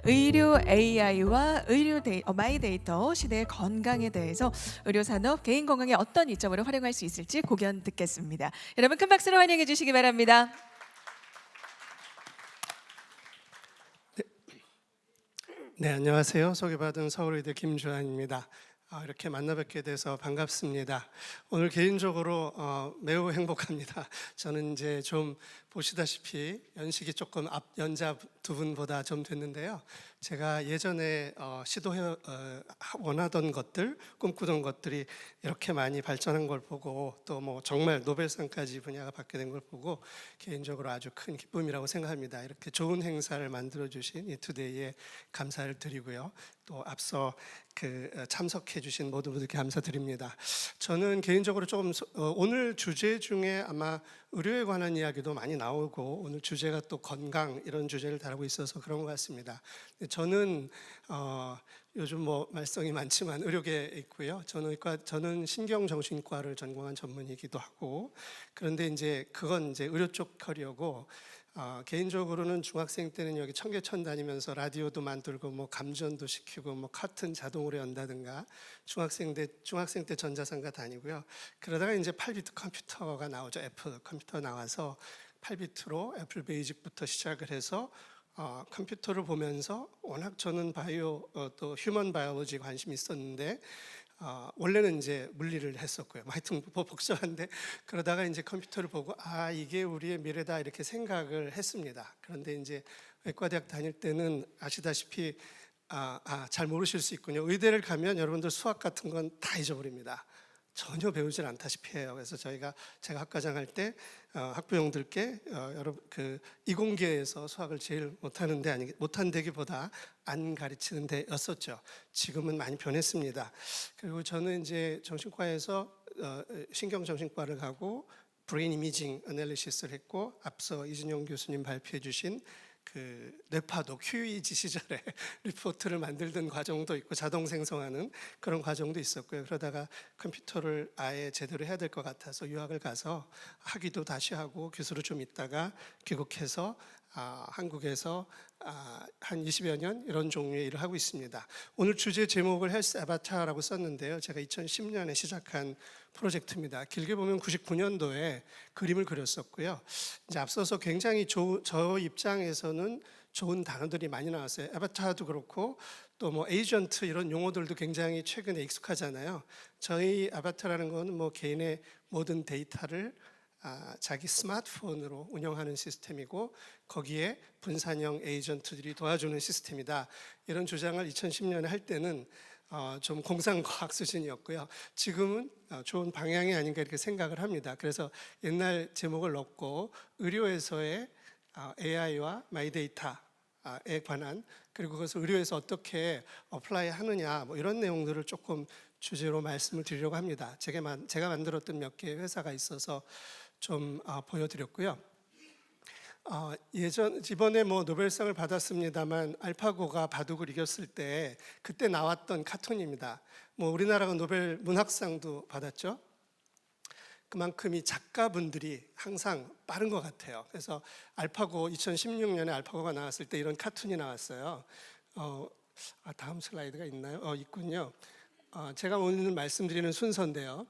의료 AI와 마이데이터 시대의 건강에 대해서 의료 산업 개인 건강에 어떤 이점으로 활용할 수 있을지 고견 듣겠습니다. 여러분 큰 박수로 환영해 주시기 바랍니다. 네, 안녕하세요. 소개받은 서울의대 김주환입니다. 이렇게 만나 뵙게 돼서 반갑습니다. 오늘 개인적으로 매우 행복합니다. 저는 이제 좀 보시다시피 연식이 조금 연자 두 분보다 좀 됐는데요. 제가 예전에 시도해 원하던 것들, 꿈꾸던 것들이 이렇게 많이 발전한 걸 보고 또 뭐 정말 노벨상까지 분야가 받게 된 걸 보고 개인적으로 아주 큰 기쁨이라고 생각합니다. 이렇게 좋은 행사를 만들어 주신 이 투데이에 감사를 드리고요. 또 앞서 참석해 주신 모든 분들께 감사드립니다. 저는 개인적으로 조금 오늘 주제 중에 아마 의료에 관한 이야기도 많이 나오고 오늘 주제가 또 건강 이런 주제를 다루고 있어서 그런 것 같습니다. 저는 요즘 뭐 말썽이 많지만 의료계에 있고요. 저는 신경정신과를 전공한 전문이기도 하고, 그런데 이제 그건 이제 의료 쪽 커리어고, 개인적으로는 중학생 때는 여기 청계천 다니면서 라디오도 만들고 뭐 감전도 시키고 뭐 카튼 자동으로 연다든가 중학생 때 전자상가 다니고요. 그러다가 이제 8비트 컴퓨터가 나오죠. 애플 컴퓨터 나와서 8비트로 애플 베이직부터 시작을 해서 컴퓨터를 보면서 워낙 저는 또 휴먼 바이올로지 관심이 있었는데 원래는 이제 물리를 했었고요. 하여튼 뭐 복잡한데 그러다가 이제 컴퓨터를 보고 이게 우리의 미래다 이렇게 생각을 했습니다. 그런데 이제 외과대학 다닐 때는 아시다시피 잘 모르실 수 있군요. 의대를 가면 여러분들 수학 같은 건 다 잊어버립니다. 전혀 배우질 않다시피 해요. 그래서 제가 학과장 할 때 학부형들께 여러분 이공계에서 수학을 제일 못한 데기보다 안 가르치는 데였었죠. 지금은 많이 변했습니다. 그리고 저는 이제 정신과에서 신경정신과를 가고 브레인 이미징 애널리시스를 했고, 앞서 이진용 교수님 발표해 주신 뇌파도 QEG 시절에 리포트를 만들던 과정도 있고 자동 생성하는 그런 과정도 있었고요. 그러다가 컴퓨터를 아예 제대로 해야 될 것 같아서 유학을 가서 학위도 다시 하고 교수로 좀 있다가 귀국해서 한국에서 한 20여 년 이런 종류의 일을 하고 있습니다. 오늘 주제 제목을 헬스 아바타라고 썼는데요. 제가 2010년에 시작한 프로젝트입니다. 길게 보면 99년도에 그림을 그렸었고요. 이제 앞서서 굉장히 저 입장에서는 좋은 단어들이 많이 나왔어요. 아바타도 그렇고 또 뭐 에이전트 이런 용어들도 굉장히 최근에 익숙하잖아요. 저희 아바타라는 거는 뭐 개인의 모든 데이터를 자기 스마트폰으로 운영하는 시스템이고 거기에 분산형 에이전트들이 도와주는 시스템이다. 이런 주장을 2010년에 할 때는 좀 공상과학 수준이었고요. 지금은 좋은 방향이 아닌가 이렇게 생각을 합니다. 그래서 옛날 제목을 넣고 의료에서의 AI와 마이데이터에 관한, 그리고 그것을 의료에서 어떻게 어플라이 하느냐 뭐 이런 내용들을 조금 주제로 말씀을 드리려고 합니다. 제가 만들었던 몇 개의 회사가 있어서 좀 보여드렸고요. 이번에 뭐 노벨상을 받았습니다만 알파고가 바둑을 이겼을 때 그때 나왔던 카툰입니다. 뭐 우리나라가 노벨 문학상도 받았죠. 그만큼 이 작가분들이 항상 빠른 것 같아요. 그래서 2016년에 알파고가 나왔을 때 이런 카툰이 나왔어요. 다음 슬라이드가 있나요? 있군요. 제가 오늘 말씀드리는 순서인데요.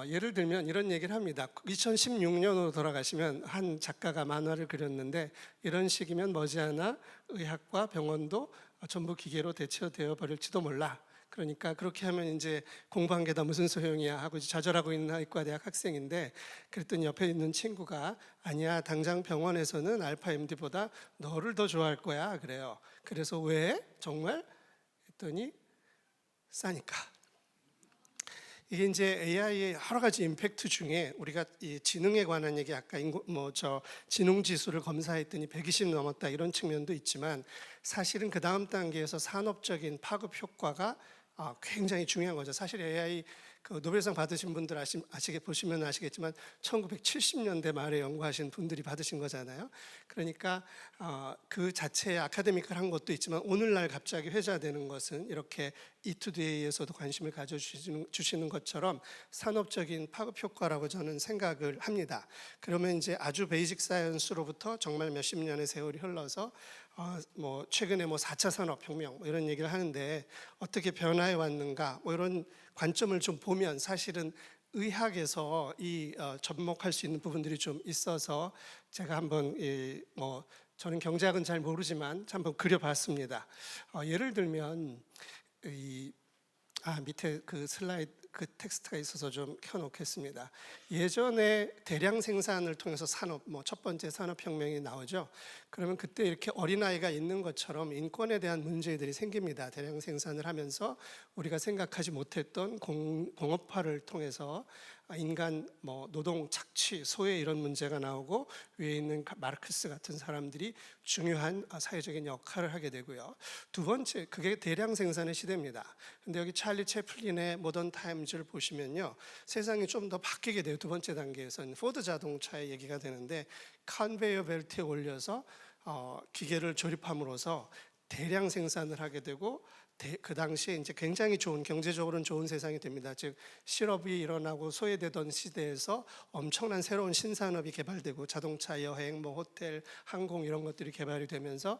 예를 들면 이런 얘기를 합니다. 2016년으로 돌아가시면 한 작가가 만화를 그렸는데 이런 식이면 머지않아 의학과 병원도 전부 기계로 대체되어 버릴지도 몰라. 그러니까 그렇게 하면 이제 공부한 게 다 무슨 소용이야 하고 좌절하고 있는 의과대학 학생인데, 그랬더니 옆에 있는 친구가 아니야, 당장 병원에서는 알파 MD보다 너를 더 좋아할 거야 그래요. 그래서 왜? 정말? 했더니 싸니까. 이게 이제 AI의 여러 가지 임팩트 중에 우리가 이 지능에 관한 얘기, 아까 지능 지수를 검사했더니 120 넘었다 이런 측면도 있지만, 사실은 그 다음 단계에서 산업적인 파급 효과가 굉장히 중요한 거죠. 사실 AI 노벨상 받으신 분들 보시면 아시겠지만 1970년대 말에 연구하신 분들이 받으신 거잖아요. 그러니까 그 자체의 아카데믹을 한 것도 있지만 오늘날 갑자기 회자되는 것은 이렇게 이투데이에서도 관심을 가져주시는 것처럼 산업적인 파급 효과라고 저는 생각을 합니다. 그러면 이제 아주 베이직 사이언스로부터 정말 몇십 년의 세월이 흘러서 뭐 최근에 뭐 4차 산업혁명 뭐 이런 얘기를 하는데 어떻게 변화해 왔는가 뭐 이런 관점을 좀 보면 사실은 의학에서 접목할 수 있는 부분들이 좀 있어서 제가 한번 뭐 저는 경제학은 잘 모르지만 한번 그려봤습니다. 예를 들면 밑에 그 슬라이드 그 텍스트가 있어서 좀 켜놓겠습니다. 예전에 대량 생산을 통해서 산업, 뭐 첫 번째 산업혁명이 나오죠. 그러면 그때 이렇게 어린아이가 있는 것처럼 인권에 대한 문제들이 생깁니다. 대량 생산을 하면서 우리가 생각하지 못했던 공업화를 통해서 인간 뭐 노동 착취, 소외 이런 문제가 나오고 위에 있는 마르크스 같은 사람들이 중요한 사회적인 역할을 하게 되고요. 두 번째, 그게 대량 생산의 시대입니다. 근데 여기 찰리 채플린의 모던 타임즈를 보시면요, 세상이 좀 더 바뀌게 돼요. 두 번째 단계에서는 포드 자동차의 얘기가 되는데 컨베이어 벨트에 올려서 기계를 조립함으로써 대량 생산을 하게 되고 그 당시에 이제 굉장히 좋은 경제적으로는 좋은 세상이 됩니다. 즉 실업이 일어나고 소외되던 시대에서 엄청난 새로운 신산업이 개발되고 자동차, 여행, 뭐 호텔, 항공 이런 것들이 개발이 되면서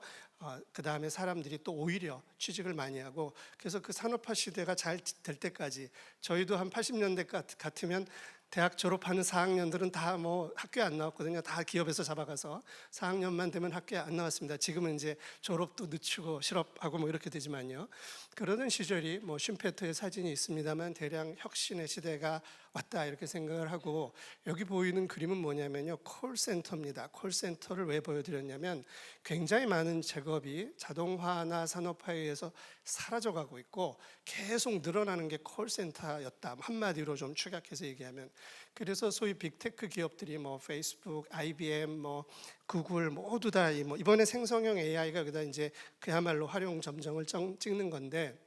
그 다음에 사람들이 또 오히려 취직을 많이 하고 그래서 그 산업화 시대가 잘 될 때까지 저희도 한 80년대 같으면 대학 졸업하는 4학년들은 다 뭐 학교에 안 나왔거든요. 다 기업에서 잡아가서 4학년만 되면 학교에 안 나왔습니다. 지금은 이제 졸업도 늦추고 실업하고 뭐 이렇게 되지만요. 그러던 시절이 뭐 슈페터의 사진이 있습니다만 대량 혁신의 시대가 왔다 이렇게 생각을 하고 여기 보이는 그림은 뭐냐면요. 콜센터입니다. 콜센터를 왜 보여드렸냐면 굉장히 많은 직업이 자동화나 산업화에 의해서 사라져가고 있고 계속 늘어나는 게 콜센터였다. 한마디로 좀 축약해서 얘기하면 그래서 소위 빅테크 기업들이 뭐 페이스북, IBM, 뭐 구글 모두 다 뭐 이번에 생성형 AI가 그다 이제 그야말로 활용 점정을 찍는 건데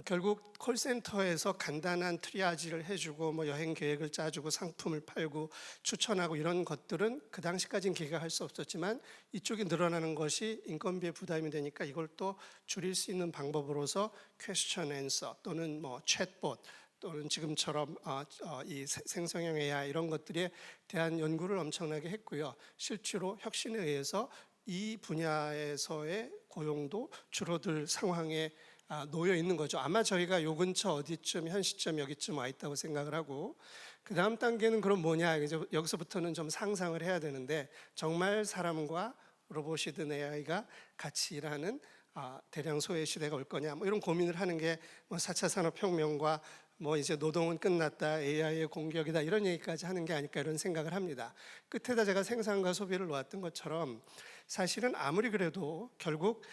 결국 콜센터에서 간단한 트리아지를 해주고 뭐 여행 계획을 짜주고 상품을 팔고 추천하고 이런 것들은 그 당시까지는 기계가 할 수 없었지만 이쪽이 늘어나는 것이 인건비에 부담이 되니까 이걸 또 줄일 수 있는 방법으로서 퀘스천 앤서 또는 뭐 챗봇 또는 지금처럼 이 생성형 AI 이런 것들에 대한 연구를 엄청나게 했고요. 실제로 혁신에 의해서 이 분야에서의 고용도 줄어들 상황에 놓여 있는 거죠. 아마 저희가 요 근처 어디쯤 현 시점 여기쯤 와 있다고 생각을 하고 그 다음 단계는 그럼 뭐냐 이제 여기서부터는 좀 상상을 해야 되는데 정말 사람과 로봇이든 AI가 같이 일하는 대량 소외 시대가 올 거냐 뭐 이런 고민을 하는 게 뭐 4차 산업혁명과 뭐 이제 노동은 끝났다 AI의 공격이다 이런 얘기까지 하는 게 아닐까 이런 생각을 합니다. 끝에다 제가 생산과 소비를 놓았던 것처럼 사실은 아무리 그래도 결국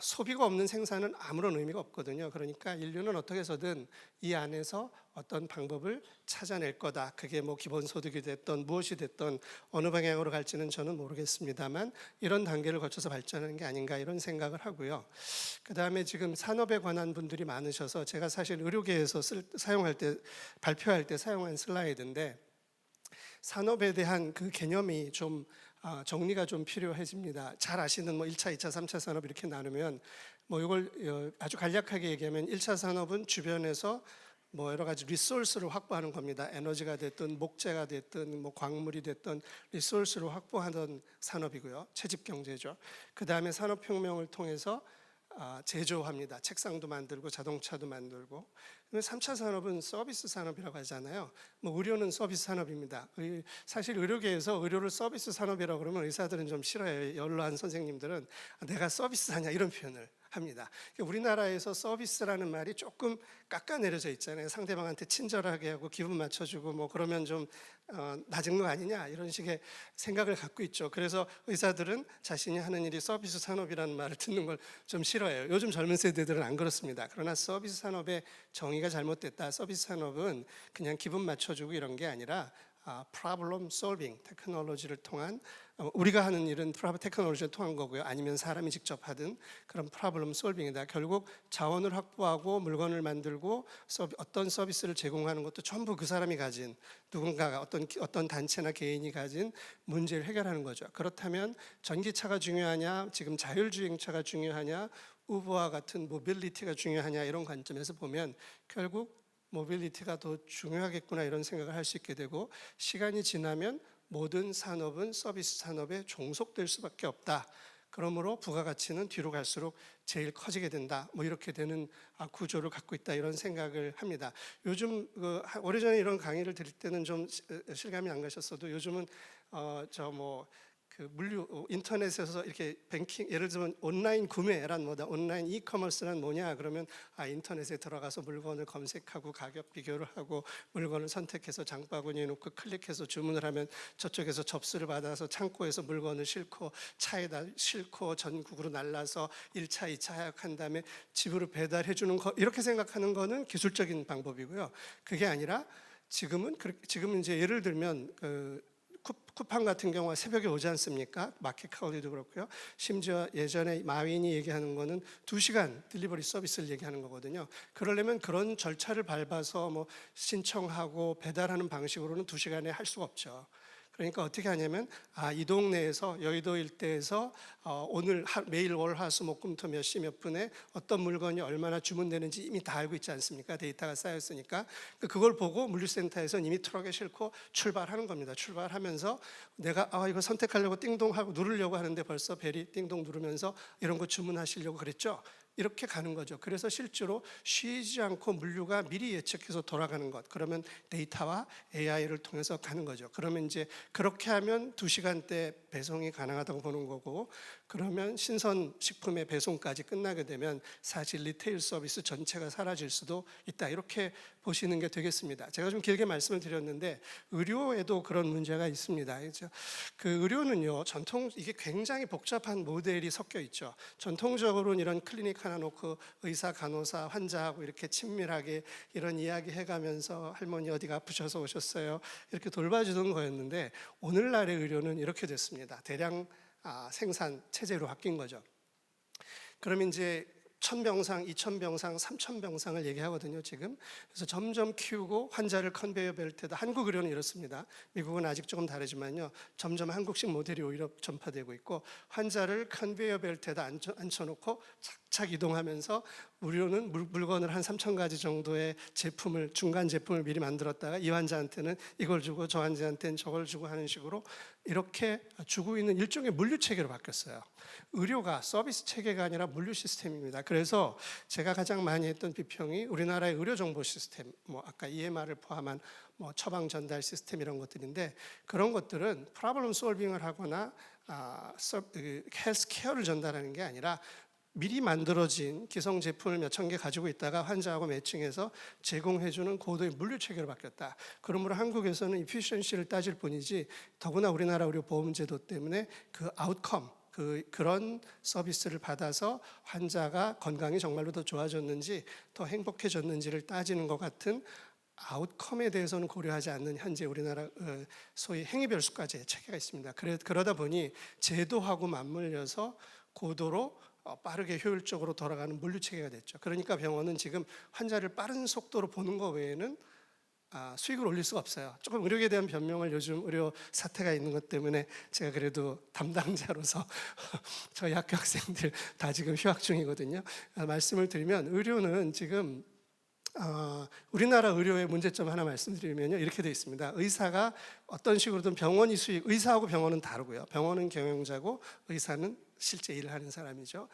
소비가 없는 생산은 아무런 의미가 없거든요. 그러니까 인류는 어떻게 해서든 이 안에서 어떤 방법을 찾아낼 거다. 그게 뭐 기본소득이 됐던 무엇이 됐던 어느 방향으로 갈지는 저는 모르겠습니다만 이런 단계를 거쳐서 발전하는 게 아닌가 이런 생각을 하고요. 그 다음에 지금 산업에 관한 분들이 많으셔서 제가 사실 의료계에서 사용할 때 발표할 때 사용한 슬라이드인데 산업에 대한 그 개념이 좀 정리가 좀 필요해집니다. 잘 아시는 뭐 1차, 2차, 3차 산업 이렇게 나누면 뭐 이걸 아주 간략하게 얘기하면 1차 산업은 주변에서 뭐 여러 가지 리소스를 확보하는 겁니다. 에너지가 됐든 목재가 됐든 뭐 광물이 됐든 리소스를 확보하던 산업이고요. 채집 경제죠. 그 다음에 산업혁명을 통해서 제조합니다. 책상도 만들고 자동차도 만들고. 3차 산업은 서비스 산업이라고 하잖아요. 뭐 의료는 서비스 산업입니다. 사실 의료계에서 의료를 서비스 산업이라고 그러면 의사들은 좀 싫어해요. 연로한 선생님들은 내가 서비스하냐 이런 표현을 합니다. 우리나라에서 서비스라는 말이 조금 깎아내려져 있잖아요. 상대방한테 친절하게 하고 기분 맞춰주고 뭐 그러면 좀 낮은 거 아니냐 이런 식의 생각을 갖고 있죠. 그래서 의사들은 자신이 하는 일이 서비스 산업이라는 말을 듣는 걸 좀 싫어해요. 요즘 젊은 세대들은 안 그렇습니다. 그러나 서비스 산업의 정의가 잘못됐다. 서비스 산업은 그냥 기분 맞춰주고 이런 게 아니라 problem solving 테크놀로지를 통한 우리가 하는 일은 테크놀로지를 통한 거고요. 아니면 사람이 직접 하든 그런 problem solving이다. 결국 자원을 확보하고 물건을 만들고 어떤 서비스를 제공하는 것도 전부 그 사람이 가진 누군가가 어떤 단체나 개인이 가진 문제를 해결하는 거죠. 그렇다면 전기차가 중요하냐, 지금 자율주행차가 중요하냐, 우버와 같은 모빌리티가 중요하냐 이런 관점에서 보면 결국 모빌리티가 더 중요하겠구나 이런 생각을 할 수 있게 되고, 시간이 지나면 모든 산업은 서비스 산업에 종속될 수밖에 없다. 그러므로 부가가치는 뒤로 갈수록 제일 커지게 된다. 뭐 이렇게 되는 구조를 갖고 있다 이런 생각을 합니다. 요즘 오래전에 이런 강의를 드릴 때는 좀 실감이 안 가셨어도 요즘은 물류 인터넷에서 이렇게 뱅킹, 예를 들면 온라인 구매란 뭐다, 온라인 이커머스란 뭐냐 그러면 인터넷에 들어가서 물건을 검색하고 가격 비교를 하고 물건을 선택해서 장바구니에 놓고 클릭해서 주문을 하면 저쪽에서 접수를 받아서 창고에서 물건을 싣고 차에다 싣고 전국으로 날라서 1차, 2차 하역한 다음에 집으로 배달해 주는 거, 이렇게 생각하는 거는 기술적인 방법이고요. 그게 아니라 지금은 이제 예를 들면 쿠팡 같은 경우가 새벽에 오지 않습니까? 마켓카울리도 그렇고요. 심지어 예전에 마윈이 얘기하는 거는 2시간 딜리버리 서비스를 얘기하는 거거든요. 그러려면 그런 절차를 밟아서 뭐 신청하고 배달하는 방식으로는 2시간에 할 수가 없죠. 그러니까 어떻게 하냐면 이 동네에서 여의도 일대에서 오늘 매일 월, 화, 수, 목, 금, 토 몇 시 몇 분에 어떤 물건이 얼마나 주문되는지 이미 다 알고 있지 않습니까? 데이터가 쌓였으니까 그걸 보고 물류센터에서는 이미 트럭에 싣고 출발하는 겁니다. 출발하면서 내가 이거 선택하려고 띵동 하고 누르려고 하는데 벌써 벨이 띵동 누르면서 이런 거 주문하시려고 그랬죠? 이렇게 가는 거죠. 그래서 실제로 쉬지 않고 물류가 미리 예측해서 돌아가는 것. 그러면 데이터와 AI를 통해서 가는 거죠. 그러면 이제 그렇게 하면 2시간대 배송이 가능하다고 보는 거고, 그러면 신선 식품의 배송까지 끝나게 되면 사실 리테일 서비스 전체가 사라질 수도 있다. 이렇게 보시는 게 되겠습니다. 제가 좀 길게 말씀을 드렸는데 의료에도 그런 문제가 있습니다. 그 의료는요, 이게 굉장히 복잡한 모델이 섞여 있죠. 전통적으로는 이런 클리닉 하나 놓고 의사, 간호사, 환자하고 이렇게 친밀하게 이런 이야기 해가면서 할머니 어디가 아프셔서 오셨어요, 이렇게 돌봐주던 거였는데 오늘날의 의료는 이렇게 됐습니다. 대량 생산 체제로 바뀐 거죠. 그러면 이제 1000병상, 2000병상, 3000병상을 얘기하거든요, 지금. 그래서 점점 키우고 환자를 컨베이어 벨트에다, 한국 의료는 이렇습니다. 미국은 아직 조금 다르지만요. 점점 한국식 모델이 오히려 전파되고 있고, 환자를 컨베이어 벨트에다 앉혀놓고 착착 이동하면서 의료는 물건을 한 3000가지 정도의 중간 제품을 미리 만들었다가 이 환자한테는 이걸 주고 저 환자한테는 저걸 주고 하는 식으로 이렇게 주고 있는 일종의 물류 체계로 바뀌었어요. 의료가 서비스 체계가 아니라 물류 시스템입니다. 그래서 제가 가장 많이 했던 비평이 우리나라의 의료 정보 시스템, 아까 EMR을 포함한 처방 전달 시스템 이런 것들인데, 그런 것들은 프로블럼 솔빙을 하거나 헬스 케어를 전달하는 게 아니라 미리 만들어진 기성 제품을 몇천 개 가지고 있다가 환자하고 매칭해서 제공해주는 고도의 물류 체계로 바뀌었다. 그러므로 한국에서는 이피션시를 따질 뿐이지, 더구나 우리나라 의료 보험제도 때문에 그 아웃컴, 그런 서비스를 받아서 환자가 건강이 정말로 더 좋아졌는지 더 행복해졌는지를 따지는 것 같은 아웃컴에 대해서는 고려하지 않는 현재 우리나라 소위 행위별수까지의 체계가 있습니다. 그러다 보니 제도하고 맞물려서 고도로 빠르게 효율적으로 돌아가는 물류 체계가 됐죠. 그러니까 병원은 지금 환자를 빠른 속도로 보는 것 외에는 수익을 올릴 수가 없어요. 조금 의료에 대한 변명을, 요즘 의료 사태가 있는 것 때문에 제가 그래도 담당자로서 저희 학교 학생들 다 지금 휴학 중이거든요. 말씀을 드리면 의료는 지금 우리나라 의료의 문제점 하나 말씀드리면요, 이렇게 되어 있습니다. 의사가 어떤 식으로든 병원이 의사하고 병원은 다르고요. 병원은 경영자고 의사는 실제 일을 하는 사람이죠.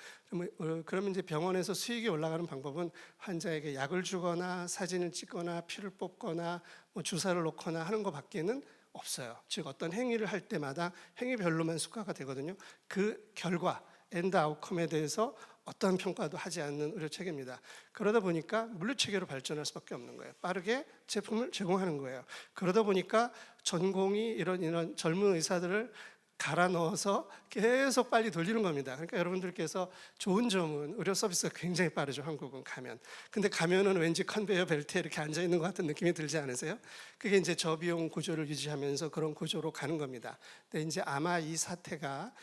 그러면 이제 병원에서 수익이 올라가는 방법은 환자에게 약을 주거나 사진을 찍거나 피를 뽑거나 주사를 놓거나 하는 것밖에는 없어요. 즉 어떤 행위를 할 때마다 행위별로만 수가가 되거든요. 그 결과 엔드 아웃컴에 대해서 어떤 평가도 하지 않는 의료 체계입니다. 그러다 보니까 물류 체계로 발전할 수밖에 없는 거예요. 빠르게 제품을 제공하는 거예요. 그러다 보니까 전공이 이런 젊은 의사들을 갈아 넣어서 계속 빨리 돌리는 겁니다. 그러니까 여러분들께서 좋은 점은 의료 서비스가 굉장히 빠르죠, 한국은 가면. 근데 가면은 왠지 컨베이어 벨트에 이렇게 앉아 있는 것 같은 느낌이 들지 않으세요? 그게 이제 저비용 구조를 유지하면서 그런 구조로 가는 겁니다. 근데 이제 아마 이 사태가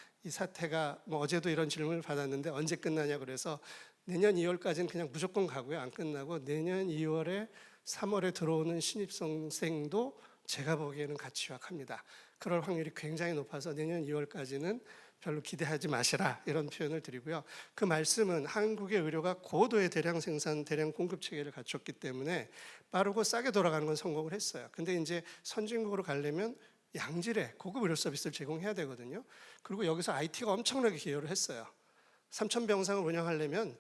어제도 이런 질문을 받았는데 언제 끝나냐 그래서 내년 2월까지는 그냥 무조건 가고요. 안 끝나고 내년 2월에 3월에 들어오는 신입생도 제가 보기에는 같이 휴학합니다. 그럴 확률이 굉장히 높아서 내년 2월까지는 별로 기대하지 마시라 이런 표현을 드리고요. 그 말씀은 한국의 의료가 고도의 대량 생산, 대량 공급 체계를 갖췄기 때문에 빠르고 싸게 돌아가는 건 성공을 했어요. 근데 이제 선진국으로 가려면 양질의 고급 의료 서비스를 제공해야 되거든요. 그리고 여기서 IT가 엄청나게 기여를 했어요. 3천 병상을 운영하려면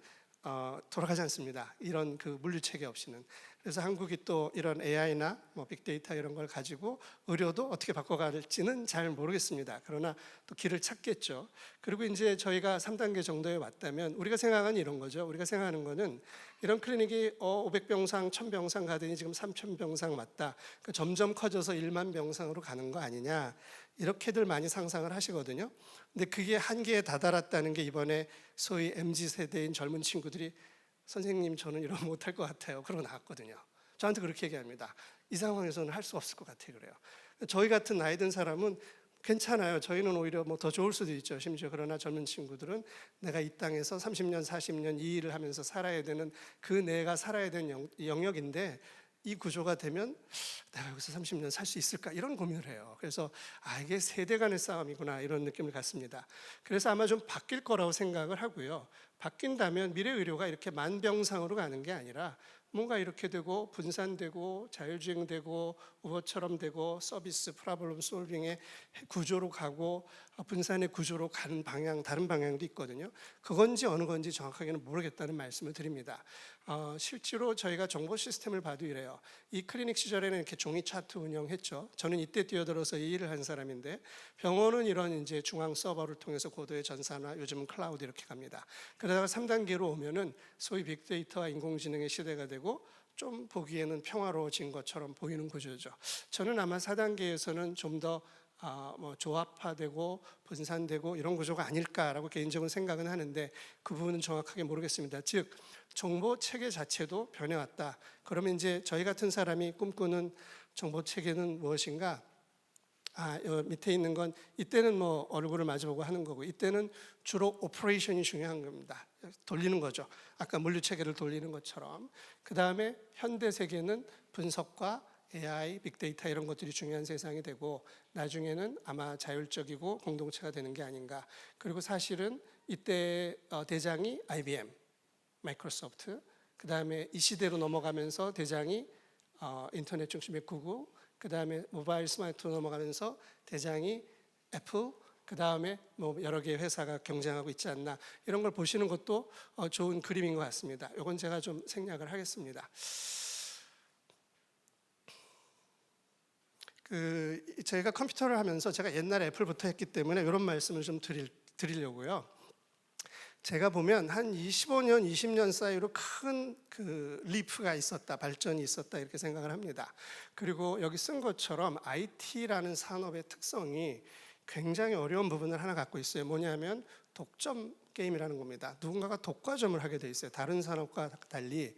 돌아가지 않습니다. 이런 그 물류 체계 없이는. 그래서 한국이 또 이런 AI나 뭐 빅데이터 이런 걸 가지고 의료도 어떻게 바꿔갈지는 잘 모르겠습니다. 그러나 또 길을 찾겠죠. 그리고 이제 저희가 3단계 정도에 왔다면 우리가 생각하는 이런 거죠. 우리가 생각하는 거는 이런 클리닉이 500병상, 1000병상 가더니 지금 3000병상 맞다. 그러니까 점점 커져서 1만 병상으로 가는 거 아니냐. 이렇게들 많이 상상을 하시거든요. 근데 그게 한계에 다다랐다는 게 이번에 소위 MZ 세대인 젊은 친구들이 선생님 저는 이러면 못할 것 같아요. 그러고 나왔거든요. 저한테 그렇게 얘기합니다. 이 상황에서는 할 수 없을 것 같아요. 그래요. 저희 같은 나이 든 사람은 괜찮아요. 저희는 오히려 뭐 더 좋을 수도 있죠. 심지어 그러나 젊은 친구들은 내가 이 땅에서 30년, 40년 이 일을 하면서 살아야 되는 그 내가 살아야 되는 영역인데 이 구조가 되면 내가 여기서 30년 살 수 있을까 이런 고민을 해요. 그래서 이게 세대 간의 싸움이구나 이런 느낌을 갖습니다. 그래서 아마 좀 바뀔 거라고 생각을 하고요. 바뀐다면 미래 의료가 이렇게 만병상으로 가는 게 아니라 뭔가 이렇게 되고 분산되고 자율주행되고 우버처럼 되고 서비스 프로블럼 솔빙의 구조로 가고 분산의 구조로 가는 방향, 다른 방향도 있거든요. 그건지 어느 건지 정확하게는 모르겠다는 말씀을 드립니다. 실제로 저희가 정보 시스템을 봐도 이래요. 이 클리닉 시절에는 이렇게 종이 차트 운영했죠. 저는 이때 뛰어들어서 이 일을 한 사람인데 병원은 이런 이제 중앙 서버를 통해서 고도의 전산화, 요즘은 클라우드 이렇게 갑니다. 그러다가 3단계로 오면은 소위 빅데이터와 인공지능의 시대가 되고 좀 보기에는 평화로워진 것처럼 보이는 구조죠. 저는 아마 4단계에서는 좀 더 뭐 조합화되고 분산되고 이런 구조가 아닐까라고 개인적으로 생각은 하는데 그 부분은 정확하게 모르겠습니다. 즉 정보 체계 자체도 변해왔다. 그러면 이제 저희 같은 사람이 꿈꾸는 정보 체계는 무엇인가? 여기 밑에 있는 건 이때는 뭐 얼굴을 마주보고 하는 거고 이때는 주로 오퍼레이션이 중요한 겁니다. 돌리는 거죠. 아까 물류 체계를 돌리는 것처럼. 그 다음에 현대 세계는 분석과 AI, 빅데이터 이런 것들이 중요한 세상이 되고 나중에는 아마 자율적이고 공동체가 되는 게 아닌가. 그리고 사실은 이때 대장이 IBM, 마이크로소프트, 그 다음에 이 시대로 넘어가면서 대장이 인터넷 중심의 구글, 그 다음에 모바일 스마트폰 넘어가면서 대장이 애플, 그 다음에 뭐 여러 개의 회사가 경쟁하고 있지 않나 이런 걸 보시는 것도 좋은 그림인 것 같습니다. 이건 제가 좀 생략을 하겠습니다. 제가 컴퓨터를 하면서 제가 옛날에 애플부터 했기 때문에 이런 말씀을 좀 드리려고요. 제가 보면 한 25년, 20년 사이로 큰 그 리프가 있었다, 발전이 있었다 이렇게 생각을 합니다. 그리고 여기 쓴 것처럼 IT라는 산업의 특성이 굉장히 어려운 부분을 하나 갖고 있어요. 뭐냐면 독점 게임이라는 겁니다. 누군가가 독과점을 하게 돼 있어요. 다른 산업과 달리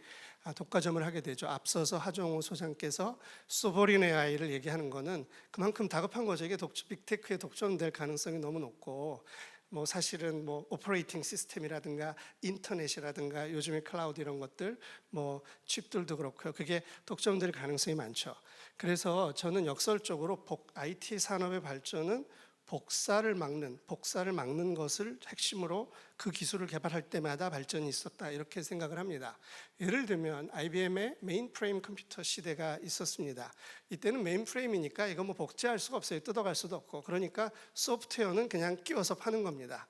독과점을 하게 되죠. 앞서서 하정우 소장께서 소버린 AI를 얘기하는 거는 그만큼 다급한 거죠. 이게 빅테크에 독점될 가능성이 너무 높고 뭐 사실은 뭐 오퍼레이팅 시스템이라든가 인터넷이라든가 요즘의 클라우드 이런 것들 뭐 칩들도 그렇고요. 그게 독점될 가능성이 많죠. 그래서 저는 역설적으로 IT 산업의 발전은 복사를 막는 것을 핵심으로 그 기술을 개발할 때마다 발전이 있었다 이렇게 생각을 합니다. 예를 들면 IBM의 메인프레임 컴퓨터 시대가 있었습니다. 이때는 메인프레임이니까 이거 뭐 복제할 수가 없어요. 뜯어갈 수도 없고 그러니까 소프트웨어는 그냥 끼워서 파는 겁니다.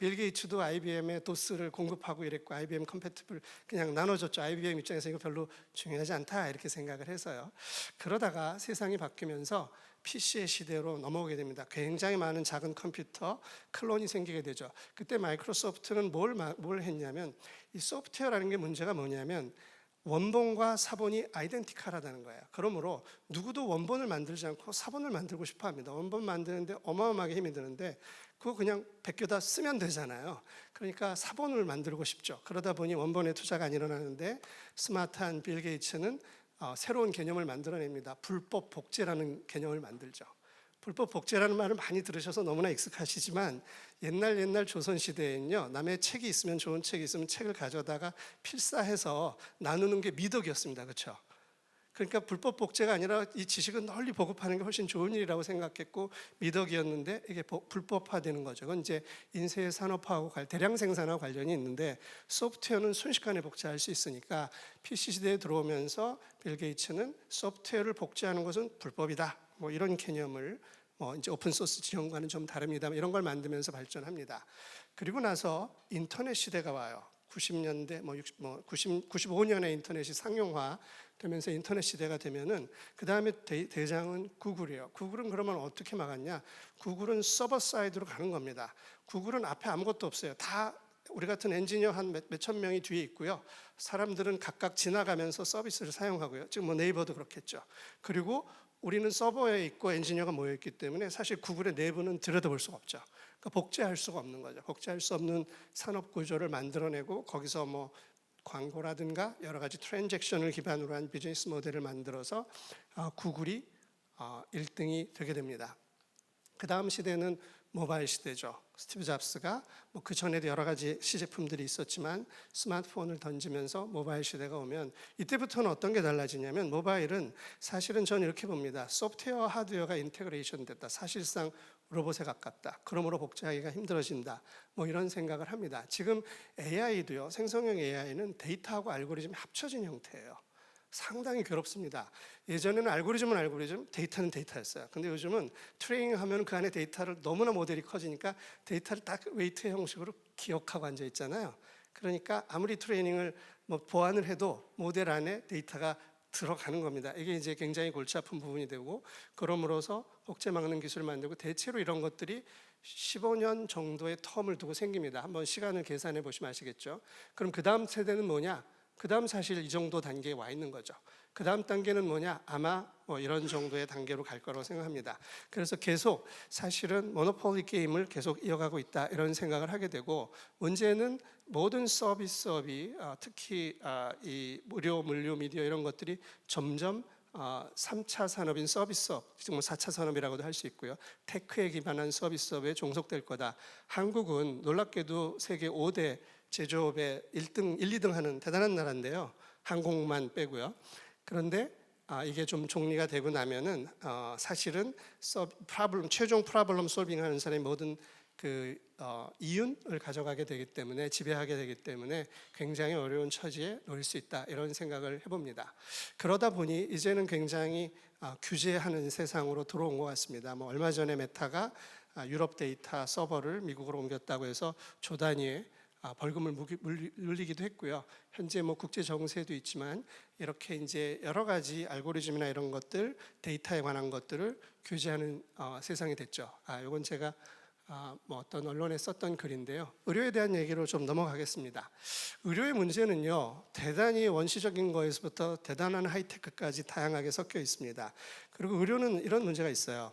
빌 게이츠도 IBM에 도스를 공급하고 이랬고 IBM 컴패티블 그냥 나눠줬죠. IBM 입장에서 이거 별로 중요하지 않다 이렇게 생각을 해서요. 그러다가 세상이 바뀌면서 PC의 시대로 넘어오게 됩니다. 굉장히 많은 작은 컴퓨터 클론이 생기게 되죠. 그때 마이크로소프트는 뭘 했냐면 이 소프트웨어라는 게 문제가 뭐냐면 원본과 사본이 아이덴티컬하다는 거예요. 그러므로 누구도 원본을 만들지 않고 사본을 만들고 싶어 합니다. 원본 만드는데 어마어마하게 힘이 드는데 그거 그냥 베껴다 쓰면 되잖아요. 그러니까 사본을 만들고 싶죠. 그러다 보니 원본에 투자가 안 일어나는데 스마트한 빌 게이츠는 새로운 개념을 만들어냅니다. 불법 복제라는 개념을 만들죠. 불법 복제라는 말을 많이 들으셔서 너무나 익숙하시지만 옛날 조선시대에는요. 남의 책이 있으면 좋은 책이 있으면 책을 가져다가 필사해서 나누는 게 미덕이었습니다. 그렇죠? 그러니까 불법 복제가 아니라 이 지식은 널리 보급하는 게 훨씬 좋은 일이라고 생각했고 미덕이었는데 이게 불법화되는 거죠. 그건 이제 인쇄 산업화하고 대량 생산하고 관련이 있는데 소프트웨어는 순식간에 복제할 수 있으니까 PC 시대에 들어오면서 빌 게이츠는 소프트웨어를 복제하는 것은 불법이다. 뭐 이런 개념을 이제 오픈 소스 지형과는 좀 다릅니다. 이런 걸 만들면서 발전합니다. 그리고 나서 인터넷 시대가 와요. 90년대 95년에 인터넷이 상용화 되면서 인터넷 시대가 되면은 그 다음에 대장은 구글이에요. 구글은 그러면 어떻게 막았냐? 구글은 서버 사이드로 가는 겁니다. 구글은 앞에 아무것도 없어요. 다 우리 같은 엔지니어 한 몇천 명이 뒤에 있고요. 사람들은 각각 지나가면서 서비스를 사용하고요. 지금 뭐 네이버도 그렇겠죠. 그리고 우리는 서버에 있고 엔지니어가 모여 있기 때문에 사실 구글의 내부는 들여다볼 수가 없죠. 그러니까 복제할 수가 없는 거죠. 복제할 수 없는 산업 구조를 만들어내고 거기서 뭐 광고라든가 여러 가지 트랜잭션을 기반으로 한 비즈니스 모델을 만들어서 구글이 1등이 되게 됩니다. 그 다음 시대는 모바일 시대죠. 스티브 잡스가 그 전에도 여러 가지 시제품들이 있었지만 스마트폰을 던지면서 모바일 시대가 오면 이때부터는 어떤 게 달라지냐면 모바일은 사실은 저는 이렇게 봅니다. 소프트웨어 하드웨어가 인테그레이션 됐다. 사실상 로봇에 가깝다. 그러므로 복제하기가 힘들어진다. 뭐 이런 생각을 합니다. 지금 AI도요. 생성형 AI는 데이터하고 알고리즘이 합쳐진 형태예요. 상당히 괴롭습니다. 예전에는 알고리즘은 알고리즘, 데이터는 데이터였어요. 근데 요즘은 트레이닝하면 그 안에 데이터를 너무나 모델이 커지니까 데이터를 딱 웨이트 형식으로 기억하고 앉아 있잖아요. 그러니까 아무리 트레이닝을 보완을 해도 모델 안에 데이터가 들어가는 겁니다. 이게 이제 굉장히 골치 아픈 부분이 되고 그럼으로써 복제 막는 기술을 만들고 대체로 이런 것들이 15년 정도의 텀을 두고 생깁니다. 한번 시간을 계산해 보시면 아시겠죠. 그럼 그 다음 세대는 뭐냐? 그 다음 사실 이 정도 단계에 와 있는 거죠. 그 다음 단계는 뭐냐? 아마 이런 정도의 단계로 갈 거라고 생각합니다. 그래서 계속 사실은 모노폴리 게임을 계속 이어가고 있다 이런 생각을 하게 되고 문제는 모든 서비스업이 특히 이 무료, 물류, 미디어 이런 것들이 점점 3차 산업인 서비스업, 지금 4차 산업이라고도 할 수 있고요. 테크에 기반한 서비스업에 종속될 거다. 한국은 놀랍게도 세계 5대 제조업에 1등, 1, 2등 하는 대단한 나라인데요. 항공만 빼고요. 그런데 이게 좀 정리가 되고 나면은 사실은 최종 프로블럼 솔빙 하는 사람이 모든 이윤을 가져가게 되기 때문에 지배하게 되기 때문에 굉장히 어려운 처지에 놓일 수 있다 이런 생각을 해봅니다. 그러다 보니 이제는 굉장히 규제하는 세상으로 들어온 것 같습니다. 얼마 전에 메타가 유럽 데이터 서버를 미국으로 옮겼다고 해서 조 단위의 벌금을 물리기도 했고요. 현재 국제 정세도 있지만 이렇게 이제 여러 가지 알고리즘이나 이런 것들, 데이터에 관한 것들을 규제하는 세상이 됐죠. 이건 제가 어떤 언론에 썼던 글인데요. 의료에 대한 얘기로 좀 넘어가겠습니다. 의료의 문제는요, 대단히 원시적인 거에서부터 대단한 하이테크까지 다양하게 섞여 있습니다. 그리고 의료는 이런 문제가 있어요.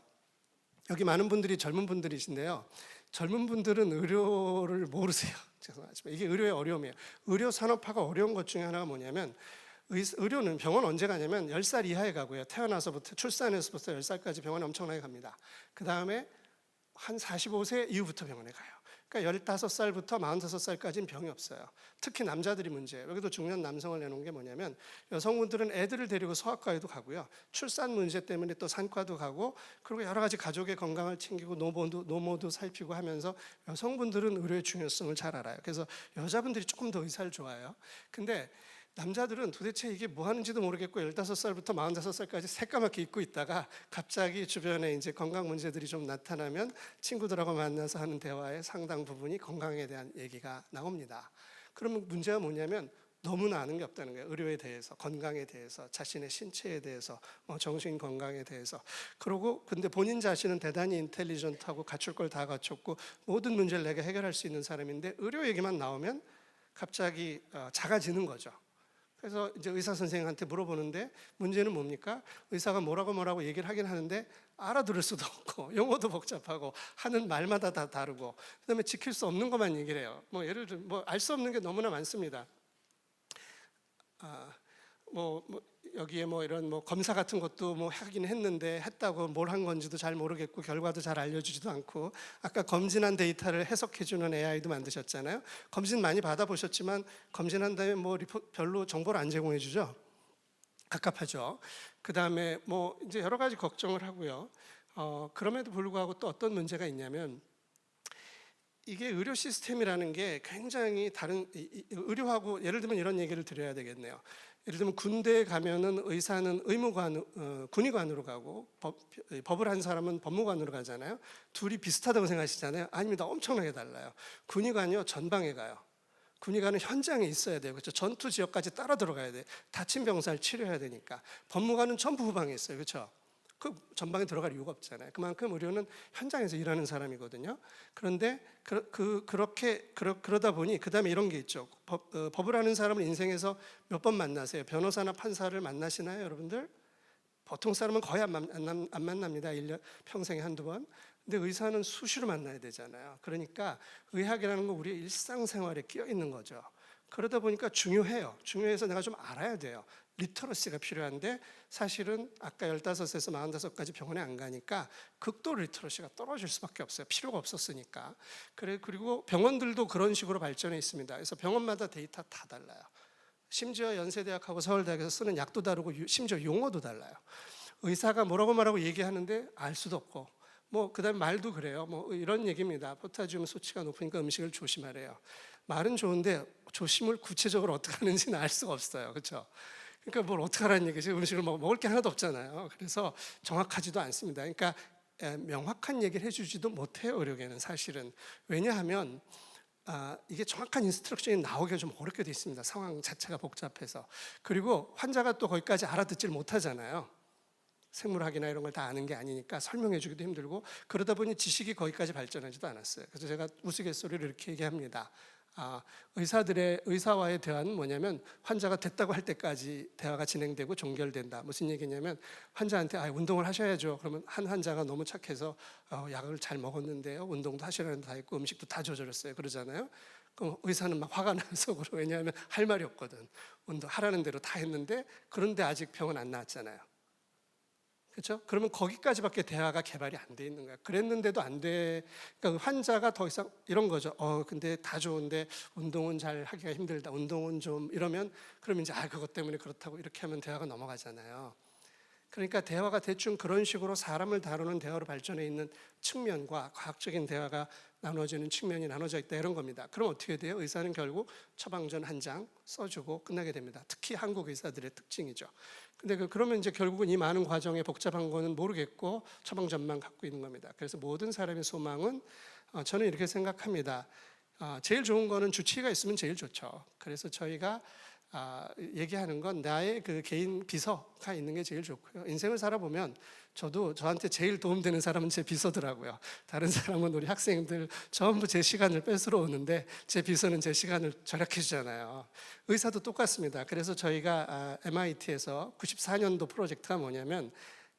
여기 많은 분들이 젊은 분들이신데요. 젊은 분들은 의료를 모르세요. 죄송하지만 이게 의료의 어려움이에요. 의료 산업화가 어려운 것 중에 하나가 뭐냐면 의료는 병원 언제 가냐면 10살 이하에 가고요. 태어나서부터 출산해서부터 10살까지 병원에 엄청나게 갑니다. 그 다음에 한 45세 이후부터 병원에 가요. 그러니까 15살부터 45살까지는 병이 없어요. 특히 남자들이 문제예요. 여기도 중년 남성을 내놓은 게 뭐냐면 여성분들은 애들을 데리고 소아과에도 가고요. 출산 문제 때문에 또 산과도 가고 그리고 여러 가지 가족의 건강을 챙기고 노모도 살피고 하면서 여성분들은 의료의 중요성을 잘 알아요. 그래서 여자분들이 조금 더 의사를 좋아해요. 근데 남자들은 도대체 이게 뭐 하는지도 모르겠고 15살부터 45살까지 새까맣게 입고 있다가 갑자기 주변에 이제 건강 문제들이 좀 나타나면 친구들하고 만나서 하는 대화의 상당 부분이 건강에 대한 얘기가 나옵니다. 그러면 문제가 뭐냐면 너무나 아는 게 없다는 거예요. 의료에 대해서, 건강에 대해서, 자신의 신체에 대해서, 정신 건강에 대해서. 그리고 근데 본인 자신은 대단히 인텔리전트하고 갖출 걸 다 갖췄고 모든 문제를 내가 해결할 수 있는 사람인데 의료 얘기만 나오면 갑자기 작아지는 거죠. 그래서 이제 의사 선생님한테 물어보는데 문제는 뭡니까? 의사가 뭐라고 얘기를 하긴 하는데 알아들을 수도 없고 용어도 복잡하고 하는 말마다 다 다르고 그다음에 지킬 수 없는 것만 얘기를 해요. 예를 들어 알 수 없는 게 너무나 많습니다. 여기에 이런 검사 같은 것도 하긴 했는데 했다고 뭘 한 건지도 잘 모르겠고 결과도 잘 알려주지도 않고 아까 검진한 데이터를 해석해주는 AI도 만드셨잖아요. 검진 많이 받아보셨지만 검진한 다음에 별로 정보를 안 제공해주죠. 갑갑하죠. 그 다음에 뭐 이제 여러 가지 걱정을 하고요. 그럼에도 불구하고 또 어떤 문제가 있냐면 이게 의료 시스템이라는 게 굉장히 다른 의료하고 예를 들면 이런 얘기를 드려야 되겠네요. 예를 들면 군대에 가면은 의사는 군의관으로 가고 법을 한 사람은 법무관으로 가잖아요. 둘이 비슷하다고 생각하시잖아요. 아닙니다. 엄청나게 달라요. 군의관이요 전방에 가요. 군의관은 현장에 있어야 돼요. 그렇죠? 전투 지역까지 따라 들어가야 돼. 다친 병사를 치료해야 되니까. 법무관은 전부 후방에 있어요. 그렇죠? 그 전방에 들어갈 이유가 없잖아요. 그만큼 의료는 현장에서 일하는 사람이거든요. 그런데 그러다 보니 그다음에 이런 게 있죠. 법을 하는 사람을 인생에서 몇 번 만나세요? 변호사나 판사를 만나시나요, 여러분들? 보통 사람은 거의 안 만납니다. 1년 평생에 한두 번. 근데 의사는 수시로 만나야 되잖아요. 그러니까 의학이라는 건 우리의 일상생활에 끼어 있는 거죠. 그러다 보니까 중요해요. 중요해서 내가 좀 알아야 돼요. 리터러시가 필요한데 사실은 아까 15에서 45까지 병원에 안 가니까 극도로 리터러시가 떨어질 수밖에 없어요. 필요가 없었으니까. 그리고 병원들도 그런 식으로 발전해 있습니다. 그래서 병원마다 데이터 다 달라요. 심지어 연세대학하고 서울대학에서 쓰는 약도 다르고 심지어 용어도 달라요. 의사가 뭐라고 말하고 얘기하는데 알 수도 없고 뭐 그다음에 말도 그래요. 뭐 이런 얘기입니다. 포타지움 수치가 높으니까 음식을 조심하래요. 말은 좋은데 조심을 구체적으로 어떻게 하는지는 알 수가 없어요. 그렇죠? 그러니까 뭘 어떻게 하라는 얘기지? 음식을 먹을 게 하나도 없잖아요. 그래서 정확하지도 않습니다. 그러니까 명확한 얘기를 해주지도 못해요. 의료계는 사실은. 왜냐하면 이게 정확한 인스트럭션이 나오기가 좀 어렵게 돼 있습니다. 상황 자체가 복잡해서. 그리고 환자가 또 거기까지 알아듣질 못하잖아요. 생물학이나 이런 걸 다 아는 게 아니니까 설명해 주기도 힘들고 그러다 보니 지식이 거기까지 발전하지도 않았어요. 그래서 제가 우스갯소리를 이렇게 얘기합니다. 의사와의 대화는 뭐냐면 환자가 됐다고 할 때까지 대화가 진행되고 종결된다. 무슨 얘기냐면 환자한테 운동을 하셔야죠. 그러면 한 환자가 너무 착해서 약을 잘 먹었는데요. 운동도 하시라는 다 했고 음식도 다 조절했어요. 그러잖아요. 그럼 의사는 막 화가 나는 속으로 왜냐하면 할 말이 없거든. 운동하라는 대로 다 했는데 그런데 아직 병은 안 나왔잖아요. 그렇죠? 그러면 거기까지밖에 대화가 개발이 안 돼 있는 거예요. 그랬는데도 안 돼. 그러니까 환자가 더 이상 이런 거죠. 근데 다 좋은데 운동은 잘 하기가 힘들다. 운동은 좀 이러면 그럼 이제 그것 때문에 그렇다고 이렇게 하면 대화가 넘어가잖아요. 그러니까 대화가 대충 그런 식으로 사람을 다루는 대화로 발전해 있는 측면과 과학적인 대화가 나눠지는 측면이 나눠져 있다 이런 겁니다. 그럼 어떻게 돼요? 의사는 결국 처방전 한 장 써주고 끝나게 됩니다. 특히 한국 의사들의 특징이죠. 근데 그러면 이제 결국은 이 많은 과정에 복잡한 거는 모르겠고 처방전만 갖고 있는 겁니다. 그래서 모든 사람의 소망은 저는 이렇게 생각합니다. 제일 좋은 거는 주치의가 있으면 제일 좋죠. 그래서 저희가 얘기하는 건 나의 그 개인 비서가 있는 게 제일 좋고요. 인생을 살아보면 저한테 제일 도움되는 사람은 제 비서더라고요. 다른 사람은 우리 학생들 전부 제 시간을 뺏으러 오는데 제 비서는 제 시간을 절약해 주잖아요. 의사도 똑같습니다. 그래서 저희가 MIT에서 94년도 프로젝트가 뭐냐면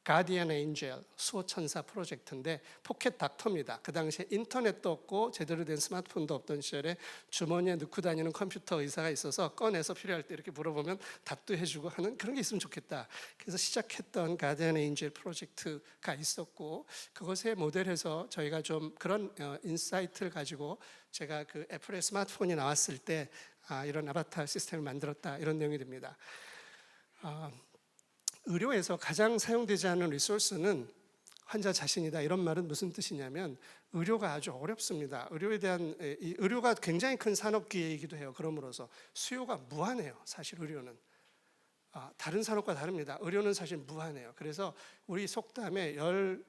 가디언 엔젤 수호천사 프로젝트인데 포켓 닥터입니다. 그 당시에 인터넷도 없고 제대로 된 스마트폰도 없던 시절에 주머니에 넣고 다니는 컴퓨터 의사가 있어서 꺼내서 필요할 때 이렇게 물어보면 답도 해주고 하는 그런 게 있으면 좋겠다. 그래서 시작했던 가디언 엔젤 프로젝트가 있었고 그것에 모델해서 저희가 좀 그런 인사이트를 가지고 제가 그 애플의 스마트폰이 나왔을 때 이런 아바타 시스템을 만들었다 이런 내용이 됩니다. 의료에서 가장 사용되지 않는 리소스는 환자 자신이다. 이런 말은 무슨 뜻이냐면 의료가 아주 어렵습니다. 의료가 굉장히 큰 산업기회이기도 해요. 그러므로서 수요가 무한해요. 사실 의료는 다른 산업과 다릅니다. 의료는 사실 무한해요. 그래서 우리 속담에 열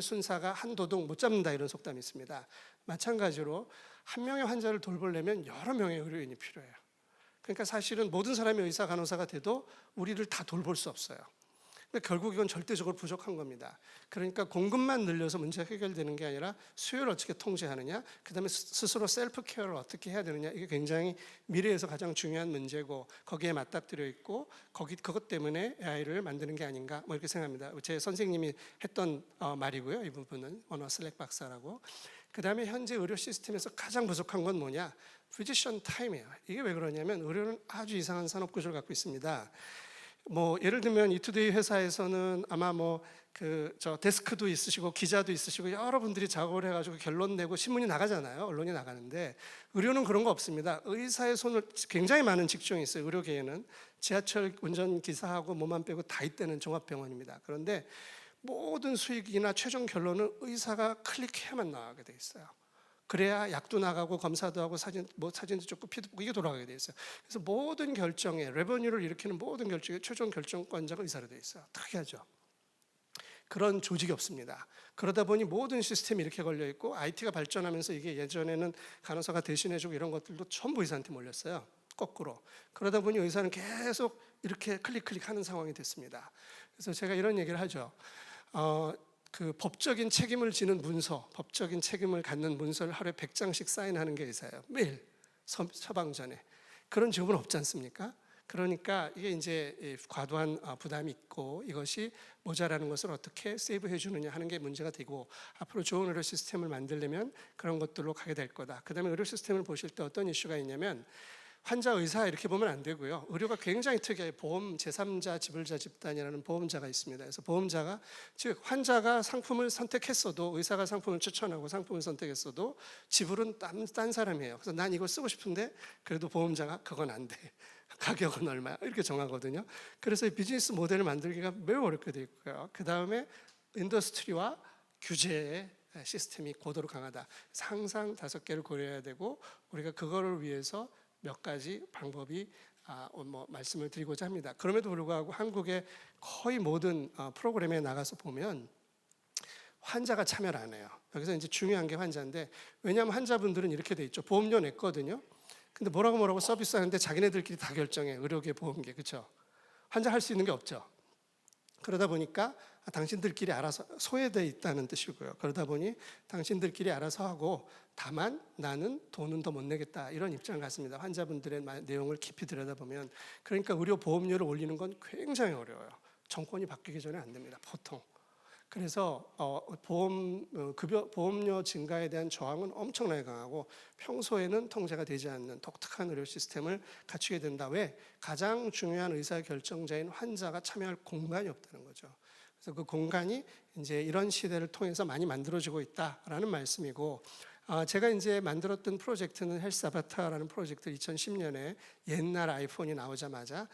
순사가 한 도둑 못 잡는다 이런 속담이 있습니다. 마찬가지로 한 명의 환자를 돌보려면 여러 명의 의료인이 필요해요. 그러니까 사실은 모든 사람이 의사, 간호사가 돼도 우리를 다 돌볼 수 없어요. 근데 결국 이건 절대적으로 부족한 겁니다. 그러니까 공급만 늘려서 문제가 해결되는 게 아니라 수요를 어떻게 통제하느냐, 그 다음에 스스로 셀프 케어를 어떻게 해야 되느냐, 이게 굉장히 미래에서 가장 중요한 문제고 거기에 맞닥뜨려 있고 그것 때문에 AI를 만드는 게 아닌가 뭐 이렇게 생각합니다. 제 선생님이 했던 말이고요. 이 부분은 원어 슬랙 박사라고. 그 다음에 현재 의료 시스템에서 가장 부족한 건 뭐냐? 피지션 타임이에요. 이게 왜 그러냐면 의료는 아주 이상한 산업 구조를 갖고 있습니다. 뭐 예를 들면 이투데이 회사에서는 아마 뭐 저 데스크도 있으시고 기자도 있으시고 여러분들이 작업을 해가지고 결론 내고 신문이 나가잖아요. 언론이 나가는데 의료는 그런 거 없습니다. 의사의 손을 굉장히 많은 직종이 있어요. 의료계에는 지하철 운전기사하고 뭐만 빼고 다 있다는 종합병원입니다. 그런데 모든 수익이나 최종 결론은 의사가 클릭해야만 나가게 돼 있어요. 그래야 약도 나가고 검사도 하고 사진도 찍고 피도 보고 이게 돌아가게 돼 있어요. 그래서 모든 결정에 레버뉴를 일으키는 모든 결정에 최종 결정권자가 의사로 돼 있어요. 특이하죠. 그런 조직이 없습니다. 그러다 보니 모든 시스템이 이렇게 걸려 있고 IT가 발전하면서 이게 예전에는 간호사가 대신해주고 이런 것들도 전부 의사한테 몰렸어요. 거꾸로. 그러다 보니 의사는 계속 이렇게 클릭하는 상황이 됐습니다. 그래서 제가 이런 얘기를 하죠. 그 법적인 책임을 지는 문서, 법적인 책임을 갖는 문서를 하루에 100장씩 사인하는 게 의사예요. 매일 처방 전에. 그런 직업은 없지 않습니까? 그러니까 이게 이제 과도한 부담이 있고 이것이 모자라는 것을 어떻게 세이브해 주느냐 하는 게 문제가 되고 앞으로 좋은 의료 시스템을 만들려면 그런 것들로 가게 될 거다. 그다음에 의료 시스템을 보실 때 어떤 이슈가 있냐면 환자, 의사 이렇게 보면 안 되고요. 의료가 굉장히 특이해요. 보험 제3자 지불자 집단이라는 보험자가 있습니다. 그래서 보험자가 즉 환자가 상품을 선택했어도 의사가 상품을 추천하고 상품을 선택했어도 지불은 딴 사람이에요. 그래서 난 이걸 쓰고 싶은데 그래도 보험자가 그건 안 돼. 가격은 얼마야? 이렇게 정하거든요. 그래서 이 비즈니스 모델을 만들기가 매우 어렵게 돼 있고요. 그 다음에 인더스트리와 규제의 시스템이 고도로 강하다. 항상 5개를 고려해야 되고 우리가 그거를 위해서 몇 가지 방법이 말씀을 드리고자 합니다. 그럼에도 불구하고 한국의 거의 모든 프로그램에 나가서 보면 환자가 참여를 안 해요. 여기서 이제 중요한 게 환자인데 왜냐하면 환자분들은 이렇게 돼 있죠. 보험료 냈거든요. 근데 뭐라고 서비스하는데 자기네들끼리 다 결정해. 의료계, 보험계, 그렇죠? 환자 할 수 있는 게 없죠. 그러다 보니까 당신들끼리 알아서 소외돼 있다는 뜻이고요. 그러다 보니 당신들끼리 알아서 하고 다만 나는 돈은 더 못 내겠다 이런 입장을 갖습니다. 환자분들의 내용을 깊이 들여다보면 그러니까 의료 보험료를 올리는 건 굉장히 어려워요. 정권이 바뀌기 전에 안 됩니다. 보통. 그래서 보험료 증가에 대한 저항은 엄청나게 강하고 평소에는 통제가 되지 않는 독특한 의료 시스템을 갖추게 된다. 왜? 가장 중요한 의사결정자인 환자가 참여할 공간이 없다는 거죠. 그래서 그 공간이 이제 이런 시대를 통해서 많이 만들어지고 있다라는 말씀이고 제가 이제 만들었던 프로젝트는 헬스 아바타라는 프로젝트 2010년에 옛날 아이폰이 나오자마자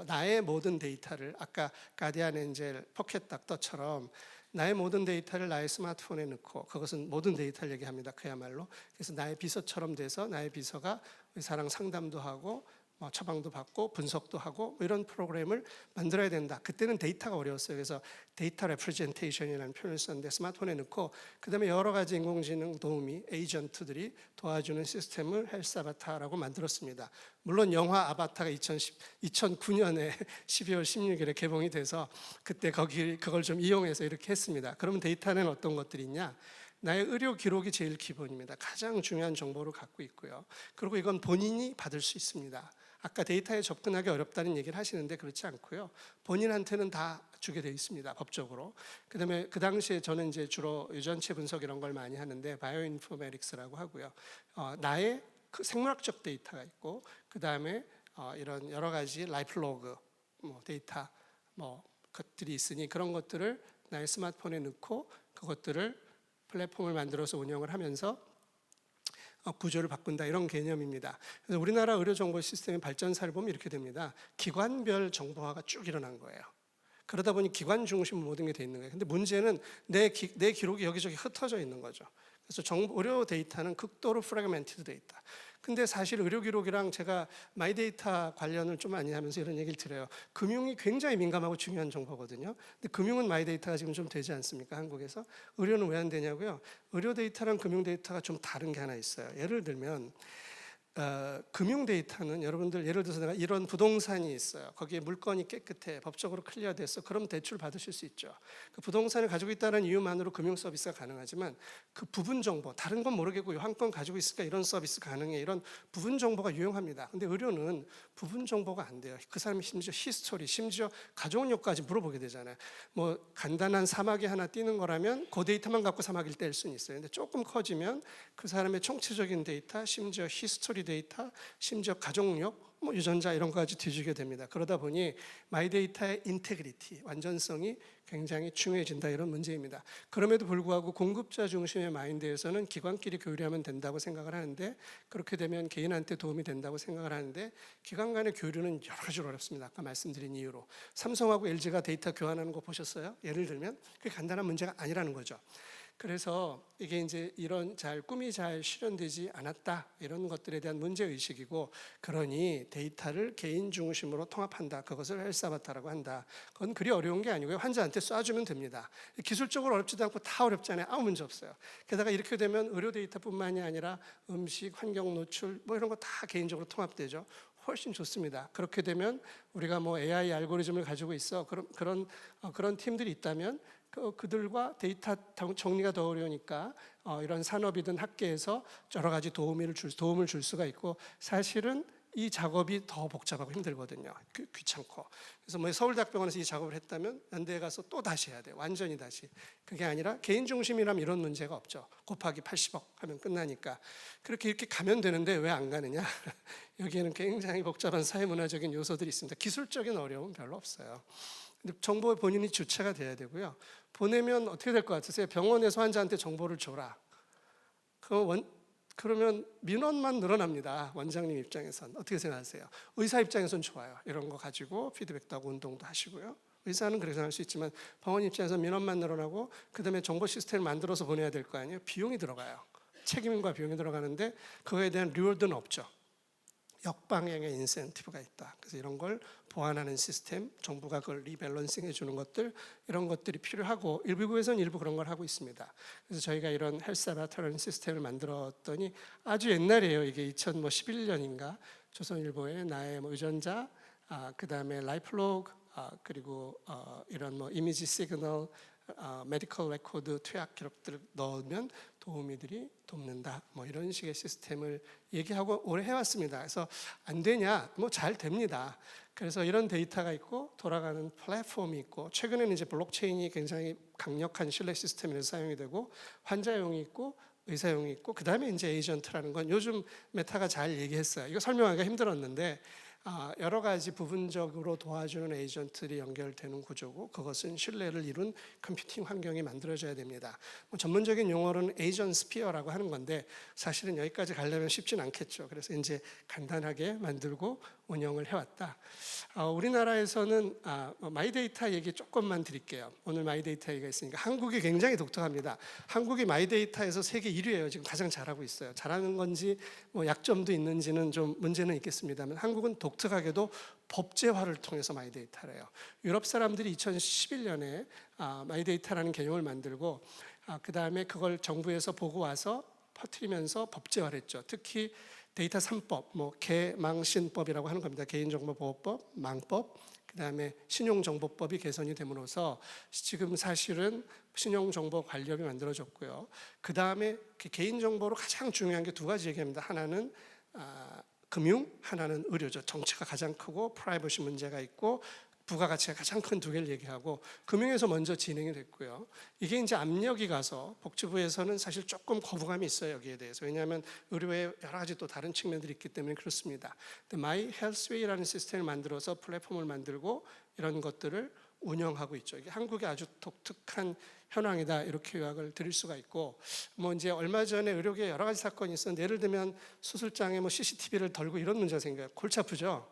나의 모든 데이터를 아까 가디안 엔젤 포켓 닥터처럼 나의 모든 데이터를 나의 스마트폰에 넣고 그것은 모든 데이터를 얘기합니다. 그야말로. 그래서 나의 비서처럼 돼서 나의 비서가 의사랑 상담도 하고 처방도 받고 분석도 하고 이런 프로그램을 만들어야 된다. 그때는 데이터가 어려웠어요. 그래서 데이터 레프레젠테이션이라는 표현을 썼는데 스마트폰에 넣고 그다음에 여러 가지 인공지능 도우미 에이전트들이 도와주는 시스템을 헬스 아바타라고 만들었습니다. 물론 영화 아바타가 2009년에 12월 16일에 개봉이 돼서 그때 그걸 좀 이용해서 이렇게 했습니다. 그러면 데이터는 어떤 것들이 있냐? 나의 의료 기록이 제일 기본입니다. 가장 중요한 정보를 갖고 있고요. 그리고 이건 본인이 받을 수 있습니다. 아까 데이터에 접근하기 어렵다는 얘기를 하시는데 그렇지 않고요. 본인한테는 다 주게 돼 있습니다. 법적으로. 그다음에 그 당시에 저는 이제 주로 유전체 분석 이런 걸 많이 하는데 바이오인포메틱스라고 하고요. 나의 그 생물학적 데이터가 있고 그다음에 이런 여러 가지 라이프 로그 데이터 것들이 있으니 그런 것들을 나의 스마트폰에 넣고 그것들을 플랫폼을 만들어서 운영을 하면서 구조를 바꾼다 이런 개념입니다. 그래서 우리나라 의료정보 시스템의 발전사를 보면 이렇게 됩니다. 기관별 정보화가 쭉 일어난 거예요. 그러다 보니 기관 중심 모든 게 돼 있는 거예요. 근데 문제는 내 기록이 여기저기 흩어져 있는 거죠. 그래서 의료 데이터는 극도로 프래그멘티드 돼 있다. 근데 사실 의료 기록이랑 제가 마이데이터 관련을 좀 많이 하면서 이런 얘기를 드려요. 금융이 굉장히 민감하고 중요한 정보거든요. 근데 금융은 마이데이터가 지금 좀 되지 않습니까? 한국에서. 의료는 왜 안 되냐고요? 의료 데이터랑 금융 데이터가 좀 다른 게 하나 있어요. 예를 들면 금융 데이터는 여러분들 예를 들어서 내가 이런 부동산이 있어요. 거기에 물건이 깨끗해, 법적으로 클리어됐어. 그럼 대출 받으실 수 있죠. 그 부동산을 가지고 있다는 이유만으로 금융 서비스가 가능하지만 그 부분 정보, 다른 건 모르겠고 한 건 가지고 있으니까 이런 서비스 가능해. 이런 부분 정보가 유용합니다. 근데 의료는 부분 정보가 안 돼요. 그 사람이 심지어 히스토리, 심지어 가족력까지 물어보게 되잖아요. 간단한 사마귀 하나 띄는 거라면 그 데이터만 갖고 사마귀를 뗄 수는 있어요. 근데 조금 커지면 그 사람의 총체적인 데이터, 심지어 히스토리 데이터, 심지어 가족력 뭐 유전자 이런 거까지 뒤지게 됩니다. 그러다 보니 마이데이터의 인테그리티, 완전성이 굉장히 중요해진다, 이런 문제입니다. 그럼에도 불구하고 공급자 중심의 마인드에서는 기관끼리 교류하면 된다고 생각을 하는데, 그렇게 되면 개인한테 도움이 된다고 생각을 하는데, 기관 간의 교류는 여러 가지로 어렵습니다. 아까 말씀드린 이유로. 삼성하고 LG가 데이터 교환하는 거 보셨어요? 예를 들면 그게 간단한 문제가 아니라는 거죠. 그래서 이게 이제 이런 꿈이 잘 실현되지 않았다, 이런 것들에 대한 문제 의식이고, 그러니 데이터를 개인 중심으로 통합한다, 그것을 헬스 아바타라고 한다. 그건 그리 어려운 게 아니고요, 환자한테 쏴주면 됩니다. 기술적으로 어렵지도 않고 다 어렵잖아요. 아무 문제 없어요. 게다가 이렇게 되면 의료 데이터뿐만이 아니라 음식, 환경 노출 뭐 이런 거 다 개인적으로 통합되죠. 훨씬 좋습니다. 그렇게 되면 우리가 뭐 AI 알고리즘을 가지고 있어, 그런 팀들이 있다면 그들과 데이터 정리가 더 어려우니까 이런 산업이든 학계에서 여러 가지 도움을 줄 수가 있고, 사실은 이 작업이 더 복잡하고 힘들거든요. 귀찮고. 그래서 뭐 서울대학병원에서 이 작업을 했다면 연대에 가서 또 다시 해야 돼요. 완전히 다시. 그게 아니라 개인 중심이라면 이런 문제가 없죠. 곱하기 80억 하면 끝나니까. 이렇게 가면 되는데 왜 안 가느냐? 여기에는 굉장히 복잡한 사회문화적인 요소들이 있습니다. 기술적인 어려움은 별로 없어요. 근데 정보에 본인이 주체가 돼야 되고요. 보내면 어떻게 될 것 같으세요? 병원에서 환자한테 정보를 줘라. 그러면 민원만 늘어납니다. 원장님 입장에선 어떻게 생각하세요? 의사 입장에선 좋아요. 이런 거 가지고 피드백도 하고 운동도 하시고요. 의사는 그렇게 생각할 수 있지만 병원 입장에서 민원만 늘어나고, 그다음에 정보 시스템을 만들어서 보내야 될 거 아니에요? 비용이 들어가요. 책임과 비용이 들어가는데 그거에 대한 리워드는 없죠. 역방향의 인센티브가 있다. 그래서 이런 걸 보완하는 시스템, 정부가 그걸 리밸런싱 해주는 것들, 이런 것들이 필요하고, 일부에서는 일부 그런 걸 하고 있습니다. 그래서 저희가 이런 헬스 아바타라는 시스템을 만들었더니, 아주 옛날이에요. 이게 2011년인가 조선일보에 나의 유전자, 그다음에 라이플로그, 그리고 이런 이미지 시그널, 메디컬 레코드, 투약 기록들을 넣으면 도우미들이 돕는다, 이런 식의 시스템을 얘기하고 오래 해왔습니다. 그래서 안 되냐? 잘 됩니다. 그래서 이런 데이터가 있고 돌아가는 플랫폼이 있고, 최근에는 이제 블록체인이 굉장히 강력한 신뢰 시스템에서 사용이 되고, 환자용이 있고 의사용이 있고, 그 다음에 이제 에이전트라는 건 요즘 메타가 잘 얘기했어요. 이거 설명하기가 힘들었는데, 여러 가지 부분적으로 도와주는 에이전트들이 연결되는 구조고, 그것은 신뢰를 이룬 컴퓨팅 환경이 만들어져야 됩니다. 전문적인 용어로는 에이전 스피어라고 하는 건데, 사실은 여기까지 가려면 쉽진 않겠죠. 그래서 이제 간단하게 만들고 운영을 해왔다. 우리나라에서는 마이데이터 얘기 조금만 드릴게요. 오늘 마이데이터 얘기가 있으니까. 한국이 굉장히 독특합니다. 한국이 마이데이터에서 세계 1위예요. 지금 가장 잘하고 있어요. 잘하는 건지 약점도 있는지는 좀 문제는 있겠습니다만, 한국은 독특하게도 법제화를 통해서 마이데이터래요. 유럽 사람들이 2011년에 마이데이터라는 개념을 만들고, 그 다음에 그걸 정부에서 보고 와서 퍼뜨리면서 법제화를 했죠. 특히 데이터 3법, 개망신법이라고 하는 겁니다. 개인정보보호법, 망법, 그 다음에 신용정보법이 개선이 됨으로써 지금 사실은 신용정보관리법이 만들어졌고요. 그 다음에 개인정보로 가장 중요한 게 두 가지 얘기합니다. 하나는 금융, 하나는 의료죠. 정치가 가장 크고 프라이버시 문제가 있고 부가가치가 가장 큰 두 개를 얘기하고, 금융에서 먼저 진행이 됐고요. 이게 이제 압력이 가서 복지부에서는 사실 조금 거부감이 있어요, 여기에 대해서. 왜냐하면 의료에 여러 가지 또 다른 측면들이 있기 때문에 그렇습니다. 근데 마이 헬스웨이라는 시스템을 만들어서 플랫폼을 만들고 이런 것들을 운영하고 있죠. 이게 한국의 아주 독특한 현황이다, 이렇게 요약을 드릴 수가 있고, 이제 얼마 전에 의료계에 여러 가지 사건이 있었는데, 예를 들면 수술장에 CCTV를 걸고 이런 문제가 생겨요. 골치 아프죠.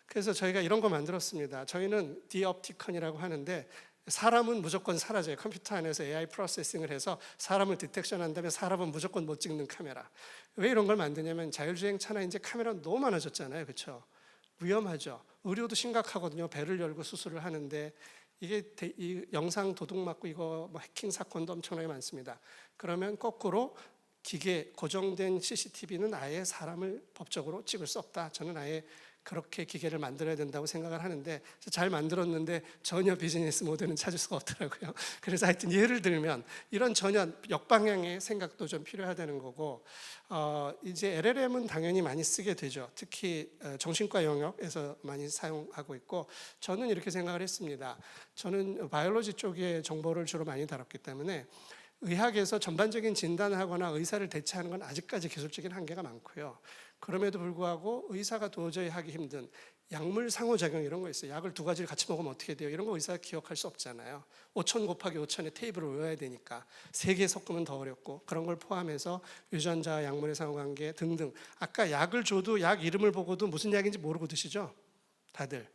그래서 저희가 이런 거 만들었습니다. 저희는 디옵티컨이라고 하는데, 사람은 무조건 사라져요. 컴퓨터 안에서 AI 프로세싱을 해서 사람을 디텍션한 다음에 사람은 무조건 못 찍는 카메라. 왜 이런 걸 만드냐면, 자율주행차나 이제 카메라 너무 많아졌잖아요, 그렇죠? 위험하죠. 의료도 심각하거든요. 배를 열고 수술을 하는데, 이게 이 영상 도둑 맞고 이거 해킹 사건도 엄청나게 많습니다. 그러면 거꾸로 기계, 고정된 CCTV는 아예 사람을 법적으로 찍을 수 없다. 저는 아예 그렇게 기계를 만들어야 된다고 생각을 하는데, 잘 만들었는데 전혀 비즈니스 모델은 찾을 수가 없더라고요. 그래서 하여튼 예를 들면 이런 전혀 역방향의 생각도 좀 필요하다는 거고, 이제 LLM은 당연히 많이 쓰게 되죠. 특히 정신과 영역에서 많이 사용하고 있고, 저는 이렇게 생각을 했습니다. 저는 바이올로지 쪽에 정보를 주로 많이 다뤘기 때문에 의학에서 전반적인 진단을 하거나 의사를 대체하는 건 아직까지 기술적인 한계가 많고요. 그럼에도 불구하고 의사가 도저히 하기 힘든 약물 상호작용 이런 거 있어요. 약을 두 가지를 같이 먹으면 어떻게 돼요? 이런 거 의사가 기억할 수 없잖아요. 5천 곱하기 5천의 테이블을 외워야 되니까 3개 섞으면 더 어렵고 그런 걸 포함해서 유전자, 약물의 상호관계 등등. 아까 약을 줘도 약 이름을 보고도 무슨 약인지 모르고 드시죠? 다들.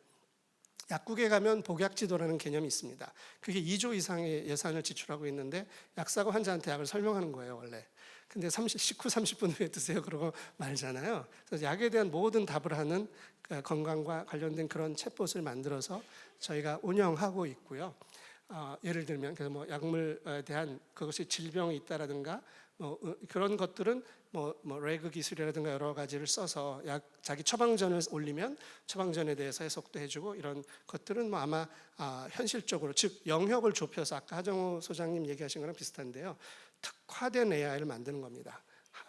약국에 가면 복약지도라는 개념이 있습니다. 그게 2조 이상의 예산을 지출하고 있는데 약사가 환자한테 약을 설명하는 거예요, 원래. 근데 식후 30분 후에 드세요 그러고 말잖아요. 그래서 약에 대한 모든 답을 하는 건강과 관련된 그런 챗봇을 만들어서 저희가 운영하고 있고요. 예를 들면 그래서 뭐 약물에 대한 그것이 질병이 있다라든가 그런 것들은 레그 기술이라든가 여러 가지를 써서 자기 처방전을 올리면 처방전에 대해서 해석도 해주고 이런 것들은 뭐 아마 현실적으로 즉 영역을 좁혀서 아까 하정우 소장님 얘기하신 거랑 비슷한데요. 특화된 AI를 만드는 겁니다.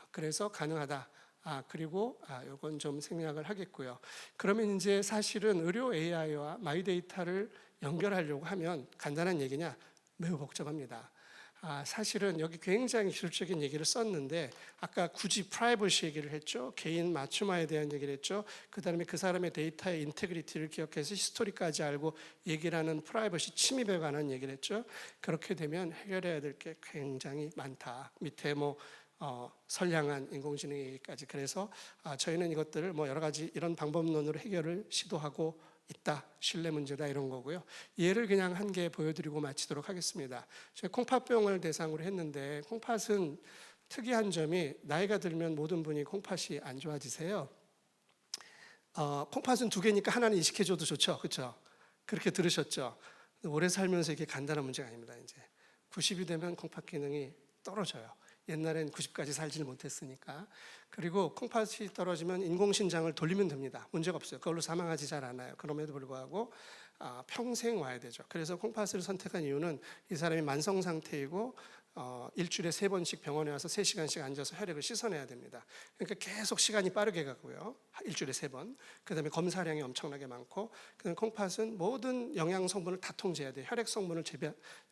그래서 가능하다. 그리고 요건 좀 생략을 하겠고요. 그러면 이제 사실은 의료 AI와 마이데이터를 연결하려고 하면 간단한 얘기냐? 매우 복잡합니다. 사실은 여기 굉장히 기술적인 얘기를 썼는데 아까 굳이 프라이버시 얘기를 했죠. 개인 맞춤화에 대한 얘기를 했죠. 그다음에 그 사람의 데이터의 인테그리티를 기억해서 히스토리까지 알고 얘기를 하는 프라이버시 침입에 관한 얘기를 했죠. 그렇게 되면 해결해야 될 게 굉장히 많다. 밑에 선량한 인공지능 얘기까지. 그래서 저희는 이것들을 여러 가지 이런 방법론으로 해결을 시도하고 있다. 신뢰 문제다 이런 거고요. 예를 그냥 한 개 보여드리고 마치도록 하겠습니다. 제가 콩팥병을 대상으로 했는데 콩팥은 특이한 점이 나이가 들면 모든 분이 콩팥이 안 좋아지세요. 콩팥은 두 개니까 하나는 이식해줘도 좋죠, 그렇죠? 그렇게 들으셨죠? 오래 살면서 이게 간단한 문제가 아닙니다. 이제 90이 되면 콩팥 기능이 떨어져요. 옛날엔 90까지 살지를 못했으니까. 그리고 콩팥이 떨어지면 인공신장을 돌리면 됩니다. 문제가 없어요. 그걸로 사망하지 잘 않아요. 그럼에도 불구하고 평생 와야 되죠. 그래서 콩팥을 선택한 이유는 이 사람이 만성 상태이고 일주일에 3번씩 병원에 와서 3시간씩 앉아서 혈액을 씻어내야 됩니다. 그러니까 계속 시간이 빠르게 가고요. 일주일에 3번. 그다음에 검사량이 엄청나게 많고, 그다음에 콩팥은 모든 영양 성분을 다 통제해야 돼요. 혈액 성분을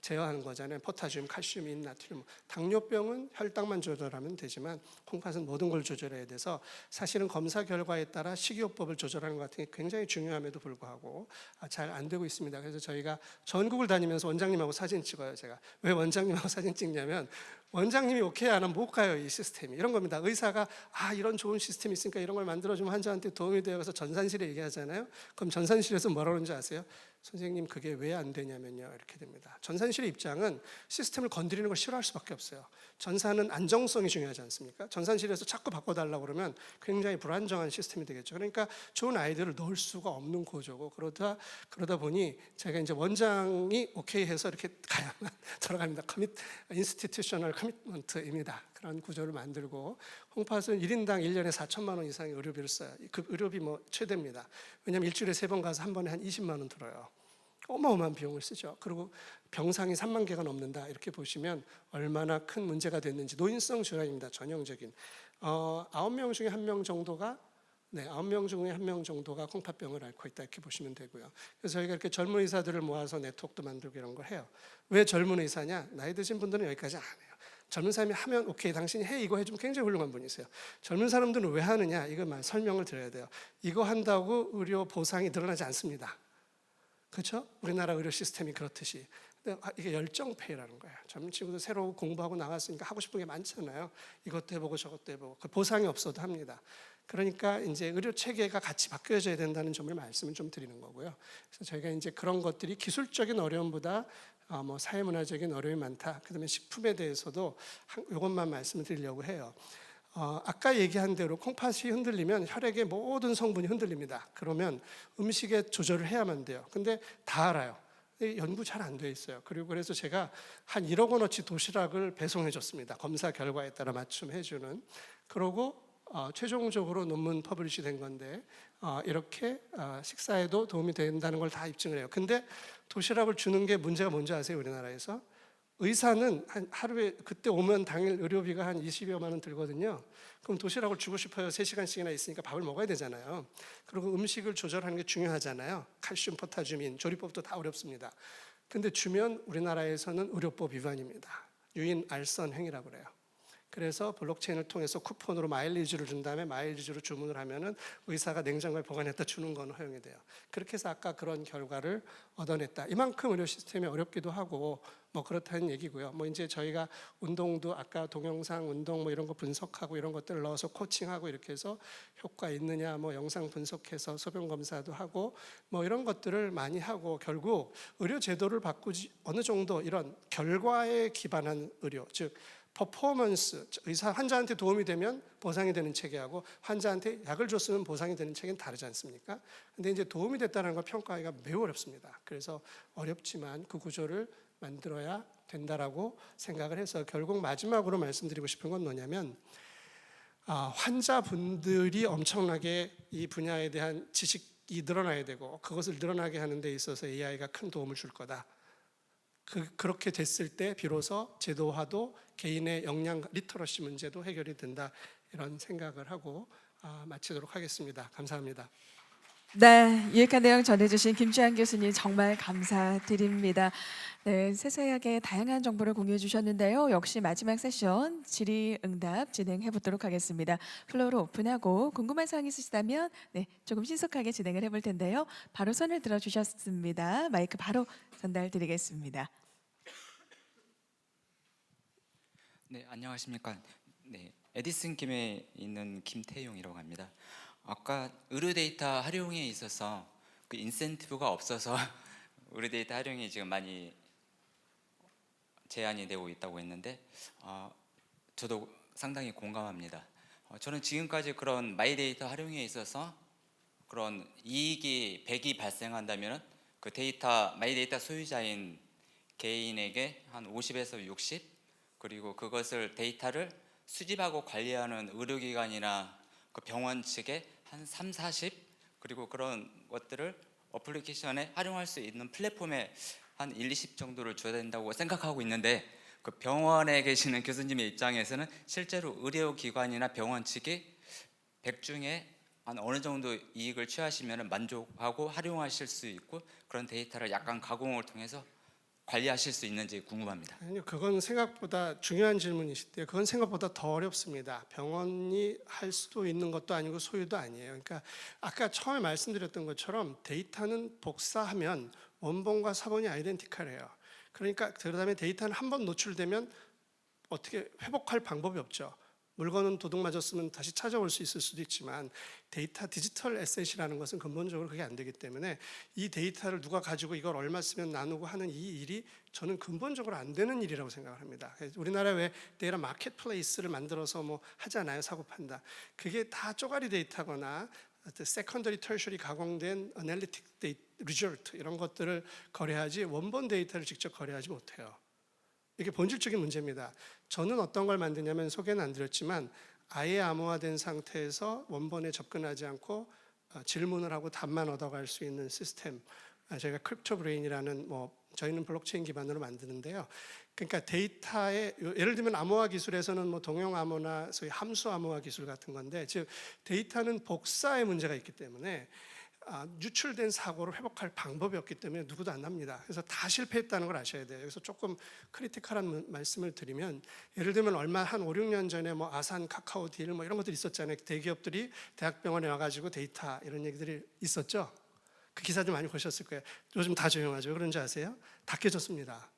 제어하는 거잖아요. 포타슘, 칼슘, 인, 나트륨. 당뇨병은 혈당만 조절하면 되지만 콩팥은 모든 걸 조절해야 돼서 사실은 검사 결과에 따라 식이요법을 조절하는 것 같은 게 굉장히 중요함에도 불구하고 잘 안 되고 있습니다. 그래서 저희가 전국을 다니면서 원장님하고 사진 찍어요. 제가 왜 원장님하고 사진 찍냐면 원장님이 오케이 안 하면 못 가요. 이 시스템이 이런 겁니다. 의사가 이런 좋은 시스템이 있으니까 이런 걸 만들어주면 환자한테 도움이 돼요. 그래서 전산실에 얘기하잖아요. 그럼 전산실에서 뭐라 그러는지 아세요? 선생님 그게 왜 안 되냐면요 이렇게 됩니다. 전산실의 입장은 시스템을 건드리는 걸 싫어할 수밖에 없어요. 전산은 안정성이 중요하지 않습니까? 전산실에서 자꾸 바꿔달라고 그러면 굉장히 불안정한 시스템이 되겠죠. 그러니까 좋은 아이디어를 넣을 수가 없는 구조고 그러다 보니 제가 이제 원장이 오케이 해서 이렇게 가야만 들어갑니다. 인스티튜셔널 커미트먼트입니다. 그런 구조를 만들고 콩팥은 1인당 1년에 4천만 원 이상의 의료비를 써요. 그 의료비 최대입니다. 왜냐하면 일주일에 3번 가서 한 번에 한 20만 원 들어요. 어마어마한 비용을 쓰죠. 그리고 병상이 3만 개가 넘는다. 이렇게 보시면 얼마나 큰 문제가 됐는지. 노인성 질환입니다. 전형적인 9명 중에 1명 정도가 9명 중에 1명 정도가 콩팥병을 앓고 있다 이렇게 보시면 되고요. 그래서 저희가 이렇게 젊은 의사들을 모아서 네트워크도 만들고 이런 걸 해요. 왜 젊은 의사냐? 나이 드신 분들은 여기까지 안 해요. 젊은 사람이 하면 오케이 당신이 해 이거 해주면 굉장히 훌륭한 분이세요. 젊은 사람들은 왜 하느냐? 이것만 설명을 드려야 돼요. 이거 한다고 의료 보상이 늘어나지 않습니다. 그렇죠? 우리나라 의료 시스템이 그렇듯이. 근데 이게 열정페이라는 거예요. 젊은 친구들 새로 공부하고 나왔으니까 하고 싶은 게 많잖아요. 이것도 해보고 저것도 해보고 그 보상이 없어도 합니다. 그러니까 이제 의료 체계가 같이 바뀌어져야 된다는 점을 말씀을 좀 드리는 거고요. 그래서 저희가 이제 그런 것들이 기술적인 어려움보다 사회문화적인 어려움이 많다. 그다음에 식품에 대해서도 이것만 말씀을 드리려고 해요. 아까 얘기한 대로 콩팥이 흔들리면 혈액의 모든 성분이 흔들립니다. 그러면 음식에 조절을 해야만 돼요. 근데 다 알아요. 연구 잘 안 돼 있어요. 그리고 그래서 제가 한 1억 원어치 도시락을 배송해 줬습니다. 검사 결과에 따라 맞춤해 주는. 그러고 최종적으로 논문 퍼블리시 된 건데 이렇게 식사에도 도움이 된다는 걸 다 입증을 해요. 근데 도시락을 주는 게 문제가 뭔지 아세요? 우리나라에서? 의사는 하루에 그때 오면 당일 의료비가 한 20여만 원 들거든요. 그럼 도시락을 주고 싶어요. 3시간씩이나 있으니까 밥을 먹어야 되잖아요. 그리고 음식을 조절하는 게 중요하잖아요. 칼슘, 포타슘, 인, 조리법도 다 어렵습니다. 근데 주면 우리나라에서는 의료법 위반입니다. 유인 알선 행위라고 그래요. 그래서 블록체인을 통해서 쿠폰으로 마일리지를 준 다음에 마일리지로 주문을 하면은 의사가 냉장고에 보관했다 주는 건 허용이 돼요. 그렇게 해서 아까 그런 결과를 얻어냈다. 이만큼 의료 시스템이 어렵기도 하고 뭐 그렇다는 얘기고요. 뭐 이제 저희가 운동도 아까 동영상 운동 뭐 이런 거 분석하고 이런 것들을 넣어서 코칭하고 이렇게 해서 효과 있느냐 뭐 영상 분석해서 소변 검사도 하고 뭐 이런 것들을 많이 하고 결국 의료 제도를 바꾸지 어느 정도 이런 결과에 기반한 의료 즉 퍼포먼스, 의사 환자한테 도움이 되면 보상이 되는 체계하고 환자한테 약을 줬으면 보상이 되는 체계는 다르지 않습니까? 근데 이제 도움이 됐다는 걸 평가하기가 매우 어렵습니다. 그래서 어렵지만 그 구조를 만들어야 된다라고 생각을 해서 결국 마지막으로 말씀드리고 싶은 건 뭐냐면 환자분들이 엄청나게 이 분야에 대한 지식이 늘어나야 되고 그것을 늘어나게 하는 데 있어서 AI가 큰 도움을 줄 거다. 그렇게 됐을 때 비로소 제도화도 개인의 역량 리터러시 문제도 해결이 된다 이런 생각을 하고 마치도록 하겠습니다. 감사합니다. 네, 유익한 내용 전해주신 김주한 교수님 정말 감사드립니다. 네, 세세하게 다양한 정보를 공유해 주셨는데요. 역시 마지막 세션 질의응답 진행해 보도록 하겠습니다. 플로어를 오픈하고 궁금한 사항 있으시다면 조금 신속하게 진행을 해볼 텐데요. 바로 손을 들어주셨습니다. 마이크 바로 전달드리겠습니다. 네, 안녕하십니까. 네, 에디슨 김에 있는 김태용이라고 합니다. 아까 의료 데이터 활용에 있어서 그 인센티브가 없어서 의료 데이터 활용이 지금 많이 제한이 되고 있다고 했는데 저도 상당히 공감합니다. 저는 지금까지 그런 마이 데이터 활용에 있어서 그런 이익이 100이 발생한다면 그 데이터 마이 데이터 소유자인 개인에게 한 50에서 60 그리고 그것을 데이터를 수집하고 관리하는 의료기관이나 그 병원 측에 한 3, 40 그리고 그런 것들을 어플리케이션에 활용할 수 있는 플랫폼에 한 1, 20 정도를 줘야 된다고 생각하고 있는데 그 병원에 계시는 교수님의 입장에서는 실제로 의료기관이나 병원 측이 100 중에 한 어느 정도 이익을 취하시면 만족하고 활용하실 수 있고 그런 데이터를 약간 가공을 통해서 관리하실 수 있는지 궁금합니다. 아니요, 그건 생각보다 중요한 질문이시대요. 그건 생각보다 더 어렵습니다. 병원이 할 수도 있는 것도 아니고 소유도 아니에요. 그러니까 아까 처음에 말씀드렸던 것처럼 데이터는 복사하면 원본과 사본이 아이덴티컬해요. 그러니까 그다음에 데이터는 한번 노출되면 어떻게 회복할 방법이 없죠. 물건은 도둑 맞았으면 다시 찾아올 수 있을 수도 있지만 데이터 디지털 에셋이라는 것은 근본적으로 그게 안 되기 때문에 이 데이터를 누가 가지고 이걸 얼마 쓰면 나누고 하는 이 일이 저는 근본적으로 안 되는 일이라고 생각을 합니다. 우리나라 왜 데이터 마켓플레이스를 만들어서 뭐 하잖아요. 사고 판다. 그게 다 쪼가리 데이터거나 세컨더리 터셔리 가공된 애널리틱 데이터 리절트 이런 것들을 거래하지 원본 데이터를 직접 거래하지 못해요. 이게 본질적인 문제입니다. 저는 어떤 걸 만드냐면 소개는 안 드렸지만 아예 암호화된 상태에서 원본에 접근하지 않고 질문을 하고 답만 얻어갈 수 있는 시스템. 저희가 크립토 브레인이라는 저희는 블록체인 기반으로 만드는데요. 그러니까 데이터에 예를 들면 암호화 기술에서는 동용 암호나 소위 함수 암호화 기술 같은 건데 즉 데이터는 복사의 문제가 있기 때문에 유출된 사고를 회복할 방법이 없기 때문에 누구도 안 납니다. 그래서 다 실패했다는 걸 아셔야 돼요. 그래서 조금 크리티컬한 말씀을 드리면 예를 들면 얼마 한 5, 6년 전에 아산 카카오 딜 이런 것들이 있었잖아요. 대기업들이 대학병원에 와가지고 데이터 이런 얘기들이 있었죠. 그 기사들 많이 보셨을 거예요. 요즘 다 조용하죠. 왜 그런지 아세요? 다 깨졌습니다.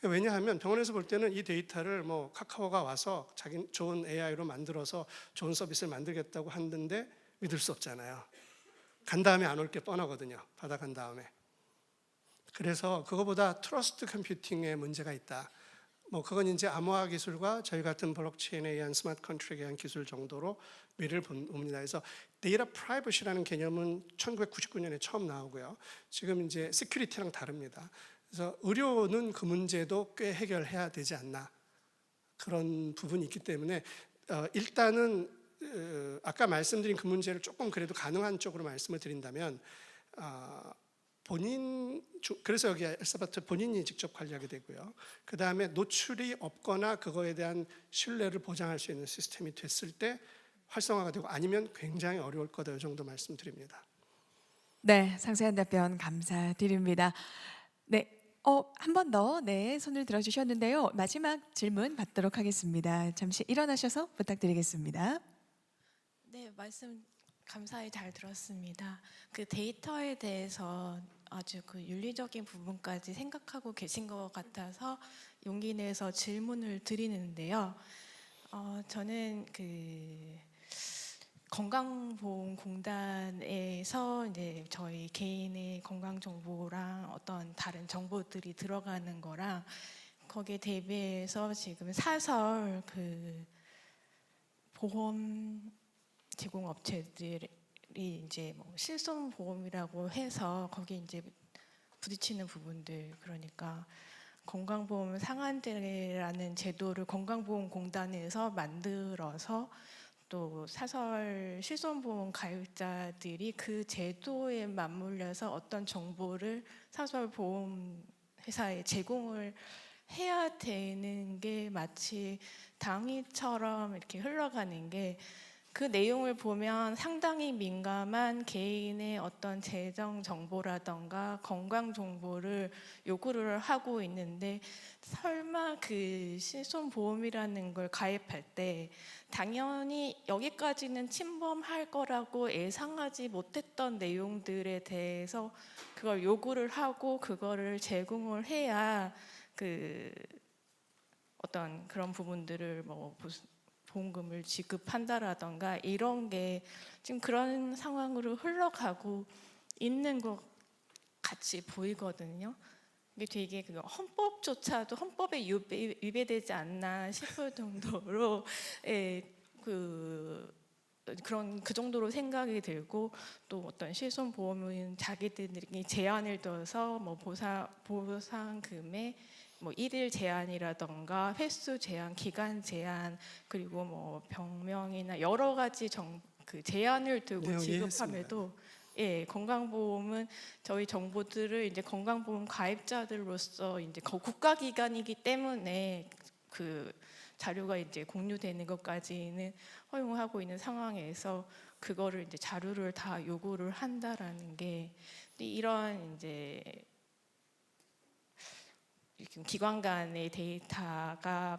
왜냐하면 병원에서 볼 때는 이 데이터를 카카오가 와서 자기 좋은 AI로 만들어서 좋은 서비스를 만들겠다고 하는데 믿을 수 없잖아요. 간 다음에 안 올 게 뻔하거든요. 받아간 다음에. 그래서 그거보다 트러스트 컴퓨팅에 문제가 있다. 그건 이제 암호화 기술과 저희 같은 블록체인에 의한 스마트 컨트랙에 의한 기술 정도로 미래를 봅니다. 그래서 데이터 프라이버시라는 개념은 1999년에 처음 나오고요. 지금 이제 시큐리티랑 다릅니다. 그래서 의료는 그 문제도 꽤 해결해야 되지 않나. 그런 부분이 있기 때문에 일단은 아까 말씀드린 그 문제를 조금 그래도 가능한 쪽으로 말씀을 드린다면 그래서 여기 엘사바토 본인이 직접 관리하게 되고요. 그 다음에 노출이 없거나 그거에 대한 신뢰를 보장할 수 있는 시스템이 됐을 때 활성화가 되고 아니면 굉장히 어려울 거다. 이 정도 말씀드립니다. 네, 상세한 답변 감사드립니다. 네, 한 번 더 네, 손을 들어 주셨는데요. 마지막 질문 받도록 하겠습니다. 잠시 일어나셔서 부탁드리겠습니다. 네, 말씀 감사히 잘 들었습니다. 그 데이터에 대해서 아주 그 윤리적인 부분까지 생각하고 계신 것 같아서 용기 내서 질문을 드리는데요. 저는 그 건강보험공단에서 이제 저희 개인의 건강 정보랑 어떤 다른 정보들이 들어가는 거랑 거기에 대비해서 지금 사설 그 보험 제공 업체들이 이제 뭐 실손 보험이라고 해서 거기 이제 부딪히는 부분들, 그러니까 건강보험 상한제라는 제도를 건강보험공단에서 만들어서 또 사설 실손보험 가입자들이 그 제도에 맞물려서 어떤 정보를 사설 보험 회사에 제공을 해야 되는 게 마치 당위처럼 이렇게 흘러가는 게, 그 내용을 보면 상당히 민감한 개인의 어떤 재정 정보라던가 건강 정보를 요구를 하고 있는데, 설마 그 실손보험이라는 걸 가입할 때 당연히 여기까지는 침범할 거라고 예상하지 못했던 내용들에 대해서 그걸 요구를 하고 그거를 제공을 해야 그 어떤 그런 부분들을 뭐 보험금을 지급한다라던가 이런 게 지금 그런 상황으로 흘러가고 있는 것 같이 보이거든요. 이게 되게 그 헌법조차도 헌법에 위배되지 않나 싶을 정도로 그런 그 정도로 생각이 들고, 또 어떤 실손보험은 자기들이 제한을 둬서 뭐 보상금에 뭐 일일 제한이라던가 횟수 제한, 기간 제한, 그리고 뭐 병명이나 여러 가지 그 제한을 두고 내용 지급함에도 건강보험은 저희 정보들을 이제 건강보험 가입자들로서 이제 국가기관이기 때문에 그 자료가 이제 공유되는 것까지는 허용하고 있는 상황에서 그거를 이제 자료를 다 요구를 한다라는 게, 이런 이제 기관 간의 데이터가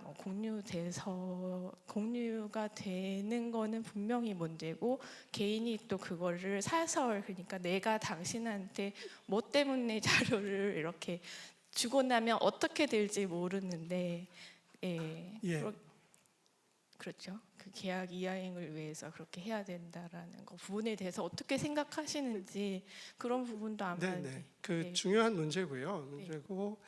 공유가 되는 거는 분명히 문제고, 개인이 또 그거를 사설, 그러니까 내가 당신한테 뭐 때문에 자료를 이렇게 주고 나면 어떻게 될지 모르는데, 그렇죠. 그 계약 이행을 위해서 그렇게 해야 된다라는 거 부분에 대해서 어떻게 생각하시는지, 그런 부분도 아마 그 중요한 문제고요. 문제고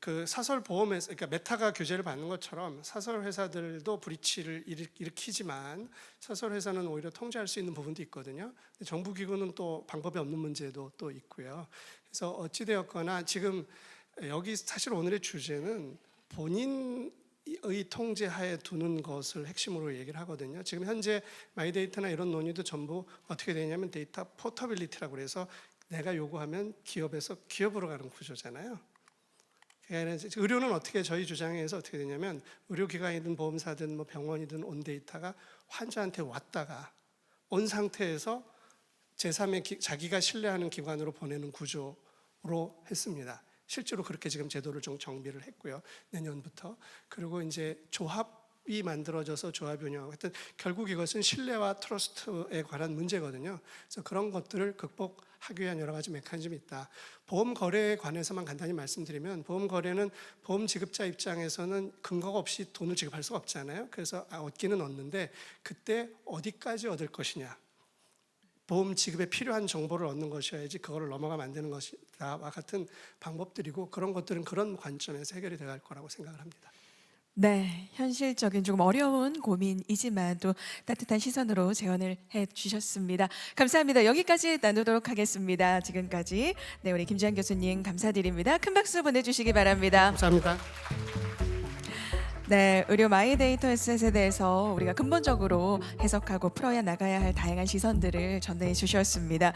그 사설 보험에서, 그러니까 메타가 규제를 받는 것처럼 사설 회사들도 브리치를 일으키지만 사설 회사는 오히려 통제할 수 있는 부분도 있거든요. 정부 기구는 또 방법이 없는 문제도 또 있고요. 그래서 어찌 되었거나 지금 여기 사실 오늘의 주제는 본인의 통제하에 두는 것을 핵심으로 얘기를 하거든요. 지금 현재 마이데이터나 이런 논의도 전부 어떻게 되냐면 데이터 포터빌리티라고 그래서 내가 요구하면 기업에서 기업으로 가는 구조잖아요. 의료는 어떻게, 저희 주장에서 어떻게 되냐면 의료기관이든 보험사든 뭐 병원이든 온 데이터가 환자한테 왔다가 온 상태에서 제3의 자기가 신뢰하는 기관으로 보내는 구조로 했습니다. 실제로 그렇게 지금 제도를 좀 정비를 했고요. 내년부터. 그리고 이제 조합이 만들어져서 조합이 운영하고, 하여튼 결국 이것은 신뢰와 트러스트에 관한 문제거든요. 그래서 그런 것들을 극복하기 위한 여러 가지 메커니즘이 있다. 보험 거래에 관해서만 간단히 말씀드리면, 보험 거래는 보험 지급자 입장에서는 근거가 없이 돈을 지급할 수가 없잖아요. 그래서 얻기는 얻는데 그때 어디까지 얻을 것이냐, 보험 지급에 필요한 정보를 얻는 것이어야지 그거를 넘어가면 안 되는 것이다와 같은 방법들이고, 그런 것들은 그런 관점에서 해결이 돼갈 거라고 생각을 합니다. 네, 현실적인 조금 어려운 고민이지만 또 따뜻한 시선으로 재현을 해주셨습니다. 감사합니다. 여기까지 나누도록 하겠습니다. 지금까지 우리 김주한 교수님 감사드립니다. 큰 박수 보내주시기 바랍니다. 감사합니다. 네, 의료 마이데이터 에셋에 대해서 우리가 근본적으로 해석하고 풀어야 나가야 할 다양한 시선들을 전해 주셨습니다.